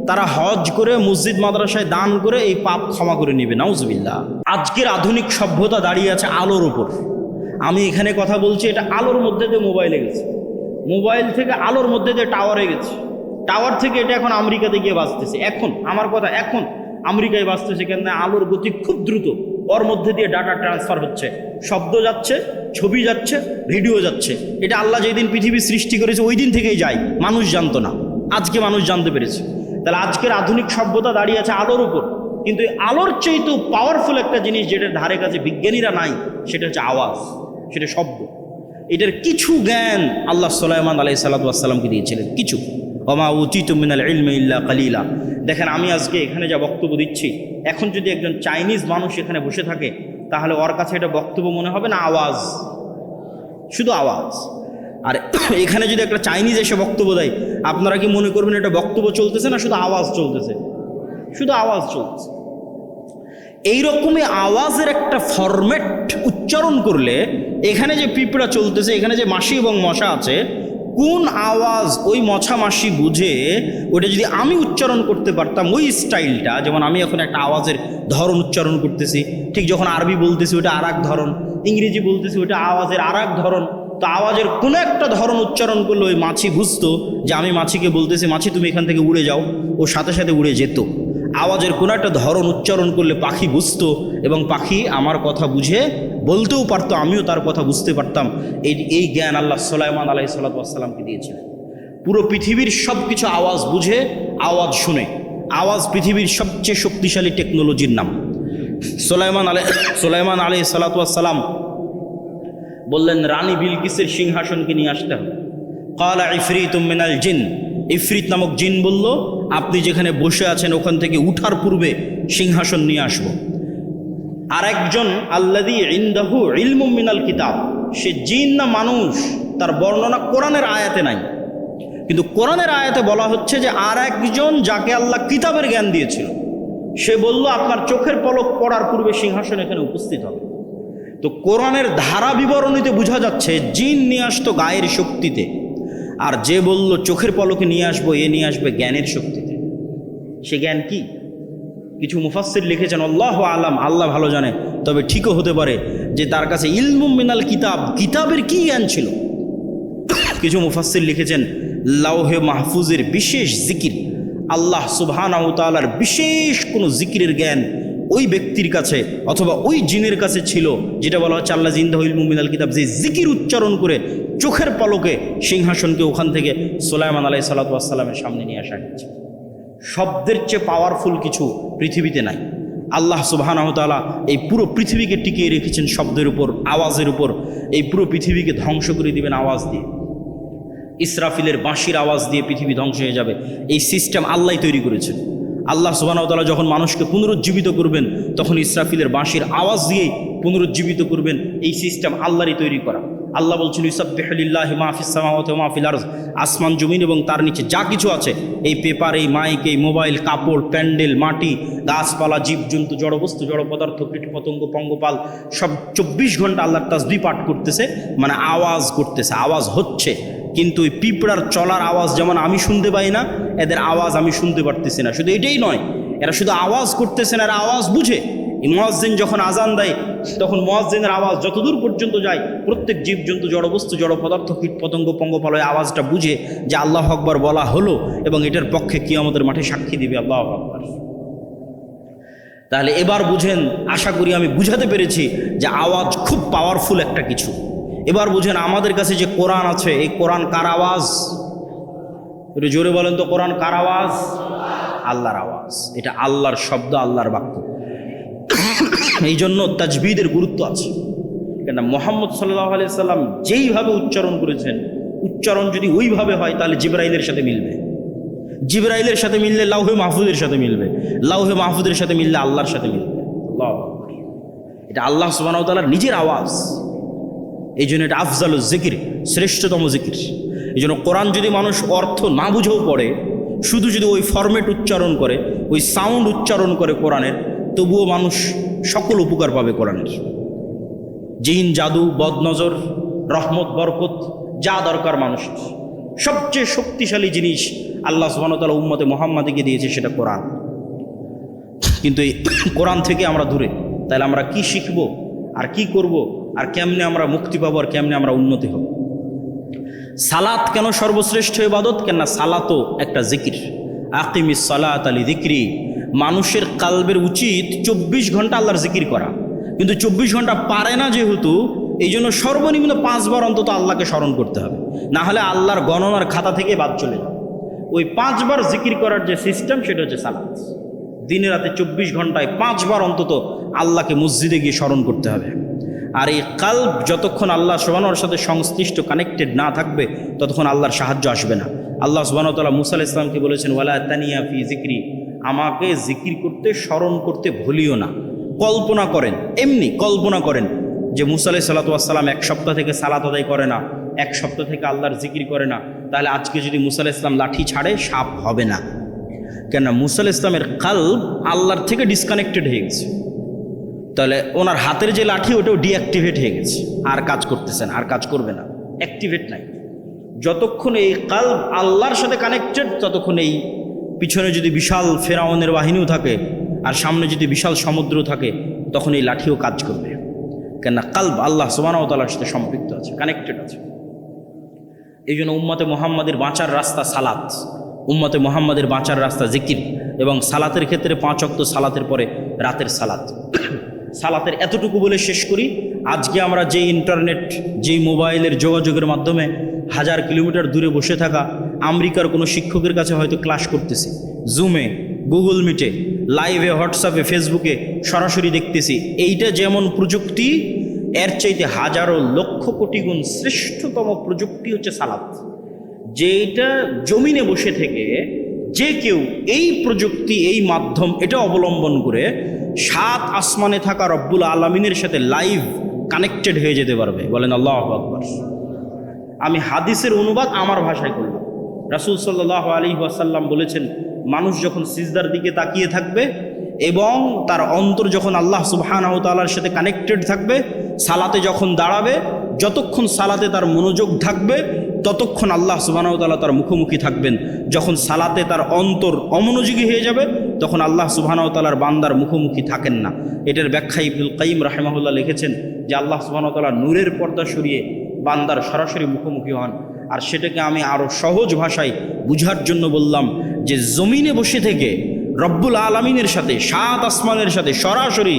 [SPEAKER 1] তারা হজ করে, মসজিদ মাদ্রাসায় দান করে এই পাপ ক্ষমা করে নেবে। নাউজুবিল্লাহ। আজকের আধুনিক সভ্যতা দাঁড়িয়ে আছে আলোর উপর। আমি এখানে কথা বলছি, এটা আলোর মধ্যে দিয়ে মোবাইলে গেছে, মোবাইল থেকে আলোর মধ্যে দিয়ে টাওয়ারে গেছে, টাওয়ার থেকে এটা এখন আমেরিকাতে গিয়ে বাঁচতেছে। এখন আমার কথা, এখন আমেরিকায় বাঁচতেছে। কেন? আলোর গতি খুব দ্রুত, ওর মধ্যে দিয়ে ডাটা ট্রান্সফার হচ্ছে, শব্দ যাচ্ছে, ছবি যাচ্ছে, ভিডিও যাচ্ছে। এটা আল্লাহ যেদিন পৃথিবী সৃষ্টি করেছে ওই দিন থেকেই যায়, মানুষ জানতো না, আজকে মানুষ জানতে পেরেছে। তাহলে আজকের আধুনিক সভ্যতা দাঁড়িয়ে আছে আলোর উপর। কিন্তু আলোর চাইতেও পাওয়ারফুল একটা জিনিস যেটার ধারে কাছে বিজ্ঞানীরা নাই, সেটা হচ্ছে আওয়াজ, সেটা শব্দ। এটার কিছু জ্ঞান আল্লাহ সুলাইমান আলাইহিস সালাতু ওয়াস সালামকে দিয়েছিলেন, কিছু। ওমা উতিতুম মিনাল ইলমি ইল্লা কালিলা। দেখেন, আমি আজকে এখানে যা বক্তব্য দিচ্ছি, এখন যদি একজন চাইনিজ মানুষ এখানে বসে থাকে, তাহলে ওর কাছে এটা বক্তব্য মনে হবে না, আওয়াজ, শুধু আওয়াজ। আর এখানে যদি একটা চাইনিজ এসে বক্তব্য দেয়, আপনারা কি মনে করবেন এটা বক্তব্য চলতেছে না শুধু আওয়াজ চলতেছে? শুধু আওয়াজ চলতেছে। এইরকমই আওয়াজের একটা ফরম্যাট উচ্চারণ করলে এখানে যে পিঁপড়া চলতেছে, এখানে যে মাছি এবং মশা আছে, কোন আওয়াজ ওই মছামাছি বুঝে ওটা যদি আমি উচ্চারণ করতে পারতাম ওই স্টাইলটা, যেমন আমি এখন একটা আওয়াজের ধরন উচ্চারণ করতেছি, ঠিক যখন আরবি বলতেছি ওটা আর এক ধরন, ইংরেজি বলতেছি ওটা আওয়াজের আর এক ধরন, তো আওয়াজের কোনো একটা ধরন উচ্চারণ করলে ওই মাছি বুঝতো যে আমি মাছিকে বলতেছি মাছি তুমি এখান থেকে উড়ে যাও, ও সাথে সাথে উড়ে যেত। আওয়াজের কোনো একটা ধরন উচ্চারণ করলে পাখি বুঝতো এবং পাখি আমার কথা বুঝে বলতেও পারতো, আমিও তার কথা বুঝতে পারতাম। এই জ্ঞান আল্লাহ সুলাইমান আলাইহিস সালাতু ওয়াস সালামকে দিয়েছিলেন। পুরো পৃথিবীর সব কিছু আওয়াজ বুঝে, আওয়াজ শুনে। আওয়াজ পৃথিবীর সবচেয়ে শক্তিশালী টেকনোলজির নাম। সুলাইমান আলাইহিস সালাতু ওয়াস সালাম বললেন রানী বিলকিসের সিংহাসনকে নিয়ে আসতে হবে। ক্বালা ইফরিতুম মিনাল জিন, ইফরিত নামক জিন বলল আপনি যেখানে বসে আছেন ওখান থেকে উঠার পূর্বে সিংহাসন নিয়ে আসবো। আর একজন আল্লাযী ইনদাহু ইলমুম মিনাল কিতাব, সে জিন না মানুষ তার বর্ণনা কোরআনের আয়াতে নাই, কিন্তু কোরআনের আয়াতে বলা হচ্ছে যে আর একজন যাকে আল্লাহ কিতাবের জ্ঞান দিয়েছিল সে বলল আপনার চোখের পলক পড়ার পূর্বে সিংহাসন এখানে উপস্থিত হবে। তো কোরআনের ধারা বিবরণীতে বোঝা যাচ্ছে জিন নিয়ে আসতো গায়ের শক্তিতে, আর যে বলল চোখের পলকে নিয়ে আসবো এ নিয়ে আসবে জ্ঞানের শক্তিতে। সে জ্ঞান কি? কিছু মুফাসসির লিখেছেন আল্লাহু আলাম, আল্লাহ ভালো জানে, তবে ঠিকও হতে পারে যে তার কাছে ইলমুম মিনাল কিতাব, কিতাবের কি জ্ঞান ছিল। কিছু মুফাসসির লিখেছেন লাউহে মাহফুজের বিশেষ জিকির, আল্লাহ সুবহানাহু ওয়া তাআলার বিশেষ কোনো জিকিরের জ্ঞান ওই ব্যক্তির কাছে অথবা ওই জিনের কাছে ছিল, যেটা বলা হচ্ছে আল্লাহ জিন্দাহু ইলমুম মিনাল কিতাব, যে জিকির উচ্চারণ করে চোখের পলকে সিংহাসনকে ওখান থেকে সুলাইমান আলাইহিস সালাতু ওয়াস সালামের সামনে নিয়ে আসা হয়েছে। শব্দের চেয়ে পাওয়ারফুল কিছু পৃথিবীতে নাই। আল্লাহ সুবহানাহু ওয়া তাআলা এই পুরো পৃথিবীকে টিকিয়ে রেখেছেন শব্দের উপর, আওয়াজের উপর। এই পুরো পৃথিবীকে ধ্বংস করে দিবেন আওয়াজ দিয়ে। ইসরাফিলের বাঁশির আওয়াজ দিয়ে পৃথিবী ধ্বংস হয়ে যাবে। এই সিস্টেম আল্লাহই তৈরি করেছেন। আল্লাহ সুবহানাহু ওয়া তাআলা যখন মানুষকে পুনরুজ্জীবিত করবেন তখন ইসরাফিলের বাঁশির আওয়াজ দিয়েই পুনরুজ্জীবিত করবেন। এই সিস্টেম আল্লাহরই তৈরি করা। আল্লাহ বলছেন ইউসাব্বিহু লিল্লাহি মা ফিস সামাওয়াতি ওয়া মা ফিল আরদ, আসমান জমিন এবং তার নিচে যা কিছু আছে, এই পেপার, এই মাইক, এই মোবাইল, কাপড়, প্যান্ডেল, মাটি, গাছপালা, জীবজন্তু, জড়বস্তু, জড় পদার্থ, কীট পতঙ্গ, পঙ্গপাল সব 24 ঘন্টা আল্লাহর তাসবিহ পাঠ করতেছে, মানে আওয়াজ করতেছে, আওয়াজ হচ্ছে। কিন্তু ওই পিঁপড়ার চলার আওয়াজ যেমন আমি শুনতে পাই না, এদের আওয়াজ আমি শুনতে পারতেছি না। শুধু এটাই নয়, এরা শুধু আওয়াজ করতেছে না, এরা আওয়াজ বুঝে। মুয়াজ্জিন যখন আজান দেয় তখন মুয়াজ্জিনের আওয়াজ যতদূর পর্যন্ত যায় প্রত্যেক জীবজন্তু, জড়বস্তু, জড় পদার্থ, কীট পতঙ্গ, পঙ্গপাল এই আওয়াজটা বুঝে যে আল্লাহু আকবার বলা হলো এবং এটার পক্ষে কিয়ামতের মাঠে সাক্ষী দিবে আল্লাহু আকবার। তাহলে এবার বুঝেন, আশা করি আমি বুঝাতে পেরেছি যে আওয়াজ খুব পাওয়ারফুল একটা কিছু। এবার বুঝেন আমাদের কাছে যে কোরআন আছে, এই কোরআন কার আওয়াজ? একটু জোরে বলেন তো, কোরআন কার আওয়াজ? আল্লাহর আওয়াজ। এটা আল্লাহর শব্দ, আল্লাহর বাক্য। এই জন্য তাজবিদের গুরুত্ব আছে। কেন মুহাম্মদ সাল্লাল্লাহু আলাইহি সাল্লাম যেইভাবে উচ্চারণ করেছেন, উচ্চারণ যদি ওইভাবে হয় তাহলে জিবরাইলের সাথে মিলবে। জিবরাইলের সাথে মিললে লাউহে মাহফুজের সাথে মিলবে, লাউহে মাহফুজের সাথে মিললে আল্লাহর সাথে মিলবে। আল্লাহু আকবার। এটা আল্লাহ সুবহানাহু ওয়া তাআলার নিজের আওয়াজ। এই জন্য এটা আফজালুজ জিকির, শ্রেষ্ঠতম জিকির। এই জন্য কোরআন যদি মানুষ অর্থ না বুঝেও পড়ে, শুধু যদি ওই ফরম্যাট উচ্চারণ করে, ওই সাউন্ড উচ্চারণ করে কোরআনের, তবুও মানুষ সকল উপকার পাবে কোরআনের। জিন, জাদু, বদনজর, রহমত, বরকত যা দরকার মানুষের, সবচেয়ে শক্তিশালী জিনিস আল্লাহ সুবহানাহু ওয়া তাআলা উম্মতে মুহাম্মাদীকে দিয়েছে, সেটা কোরআন। কিন্তু এই কোরআন থেকে আমরা দূরে। তাহলে আমরা কি শিখবো আর কি করব আর কেমনে আমরা মুক্তি পাবো আর কেমনে আমরা উন্নতি হব? সালাত কেন সর্বশ্রেষ্ঠ ইবাদত? কেননা সালাতও একটা জিকির। আকিমিস সালাত লিযিকরি। মানুষের কালবের উচিত 24 ঘন্টা আল্লাহর জিকির করা, কিন্তু 24 ঘন্টা পারে না যেহেতু, এই জন্য সর্বনিম্ন 5 বার অন্তত আল্লাহকে স্মরণ করতে হবে, না হলে আল্লাহর গণনার খাতা থেকে বাদ চলে যাবে। ওই 5 বার জিকির করার যে সিস্টেম, সেটা হচ্ছে সালাত। দিনে রাতে 24 ঘন্টায় 5 বার অন্তত আল্লাহকে মসজিদে গিয়ে স্মরণ করতে হবে। আর এই কালব যতক্ষণ আল্লাহ সুবহানাহু ওয়া তাআলার সাথে সংশ্লিষ্ট, কানেক্টেড না থাকবে, ততক্ষণ আল্লাহর সাহায্য আসবে না। আল্লাহ সুবহানাহু ওয়া তাআলা মুসা আলাইহিস সালামকে বলেছেন, ওয়ালা তানিয়া ফি যিকরি, আমাকে জিকির করতে, স্মরণ করতে ভুলিও না। কল্পনা করেন, এমনি কল্পনা করেন যে মুসা আলাইহিস সালাতু ওয়াস সালাম 1 সপ্তাহ থেকে সালাত আদায় করে না, 1 সপ্তাহ থেকে আল্লাহর জিকির করে না, তাহলে আজকে যদি মুসা আলাইহিস সালাম লাঠি ছাড়ে, সাপ হবে না। কেন? মুসা আলাইহিস সালামের কালব আল্লাহর থেকে ডিসকানেক্টেড হয়ে গেছে। তাহলে ওনার হাতের যে লাঠি, ওটাও ডিঅ্যাক্টিভেট হয়ে গেছে, আর কাজ করতেছেন, আর কাজ করবে না, অ্যাক্টিভেট নাই। যতক্ষণ এই কালব আল্লাহর সাথে কানেক্টেড, ততক্ষণ এই পিছনে যদি বিশাল ফেরাউনের বাহিনীও থাকে আর সামনে যদি বিশাল সমুদ্র থাকে, তখন এই লাঠিও কাজ করবে। কেননা কালব আল্লাহ সুবহানাহু ওয়া তাআলার সাথে সম্পৃক্ত আছে, কানেক্টেড আছে। এই জন্য উম্মতে মুহাম্মাদের বাঁচার রাস্তা সালাত, উম্মতে মুহাম্মাদের বাঁচার রাস্তা জিকির, এবং সালাতের ক্ষেত্রে 5 ওয়াক্ত সালাতের পরে রাতের সালাত। সালাতের এতটুকু বলে শেষ করি। আজকে আমরা যে ইন্টারনেট, যেই মোবাইলের যোগাযোগের মাধ্যমে 1000 কিলোমিটার দূরে বসে থাকা আমেরিকার কোনো শিক্ষকের কাছে হয়তো ক্লাস করতেছি, জুমে, গুগল মিটে, লাইভে, হোয়াটসঅ্যাপে, ফেসবুকে সরাসরি দেখতেছি। এইটা যেমন প্রযুক্তি, এর চাইতে হাজারো লক্ষ কোটি গুণ শ্রেষ্ঠতম প্রযুক্তি হচ্ছে সালাত। যেটা জমিনে বসে থেকে যে কেউ এই প্রযুক্তি, এই মাধ্যম এটা অবলম্বন করে 7 আসমানে থাকা রব্বুল আলামিনের সাথে লাইভ কানেক্টেড হয়ে যেতে পারবে। বলেন আল্লাহু আকবার। আমি হাদিসের অনুবাদ আমার ভাষায় করলাম। রাসূল সাল্লাল্লাহু আলাইহি ওয়াসাল্লাম বলেছেন, মানুষ যখন সিজদার দিকে তাকিয়ে থাকবে এবং তার অন্তর যখন আল্লাহ সুবহানাহু ওয়া তাআলার সাথে কানেক্টেড থাকবে, সালাতে যখন দাঁড়াবে, যতক্ষণ সালাতে তার মনোযোগ থাকবে ততক্ষণ আল্লাহ সুবহানাহু ওয়া তাআলা তার মুখোমুখি থাকবেন। যখন সালাতে তার অন্তর অমনোযোগী হয়ে যাবে, তখন আল্লাহ সুবহানাহু ওয়া তাআলার বান্দার মুখোমুখি থাকেন না। এটার ব্যাখ্যা ইবনুল কাইয়িম রাহিমাহুল্লাহ লিখেছেন যে আল্লাহ সুবহানাহু ওয়া তাআলা নূরের পর্দা সরিয়ে বান্দার সরাসরি মুখোমুখি হন। আর সেটাকে আমি আরও সহজ ভাষায় বুঝার জন্য বললাম যে জমিনে বসে থেকে রব্বুল আলামিনের সাথে, 7 আসমানের সাথে সরাসরি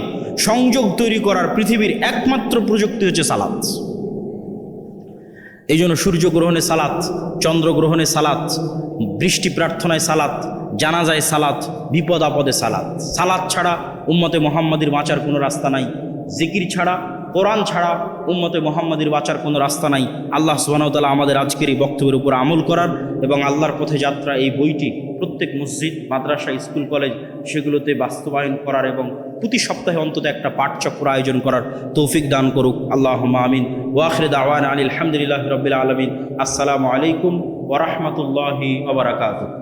[SPEAKER 1] সংযোগ তৈরি করার পৃথিবীর একমাত্র প্রযুক্তি হচ্ছে সালাত। এই জন্য সূর্যগ্রহণে সালাত, চন্দ্রগ্রহণে সালাত, বৃষ্টি প্রার্থনায় সালাত, জানাজায় সালাত, বিপদ আপদে সালাত। সালাত ছাড়া উম্মতে মুহাম্মাদির বাঁচার কোনো রাস্তা নাই। জিকির ছাড়া, কোরআন ছাড়া উম্মতে মুহাম্মাদির বাঁচার কোনো রাস্তা নাই। আল্লাহ সুবহানাহু ওয়া তাআলা আমাদের আজকের এই বক্তব্যের উপর আমল করার এবং আল্লাহর পথে যাত্রা এই বইটি প্রত্যেক মসজিদ, মাদ্রাসা, স্কুল, কলেজ সেগুলোতে বাস্তবায়ন করার এবং প্রতি সপ্তাহে অন্তত একটা পাঠচক্র আয়োজন করার তৌফিক দান করুক। আল্লাহুম্মা আমিন। ওয়া আখিরু দাওয়ানা আনিল হামদুলিল্লাহি রাব্বিল আলামিন। আসসালামু আলাইকুম ওয়া রাহমাতুল্লাহি ওয়া বারাকাতুহু।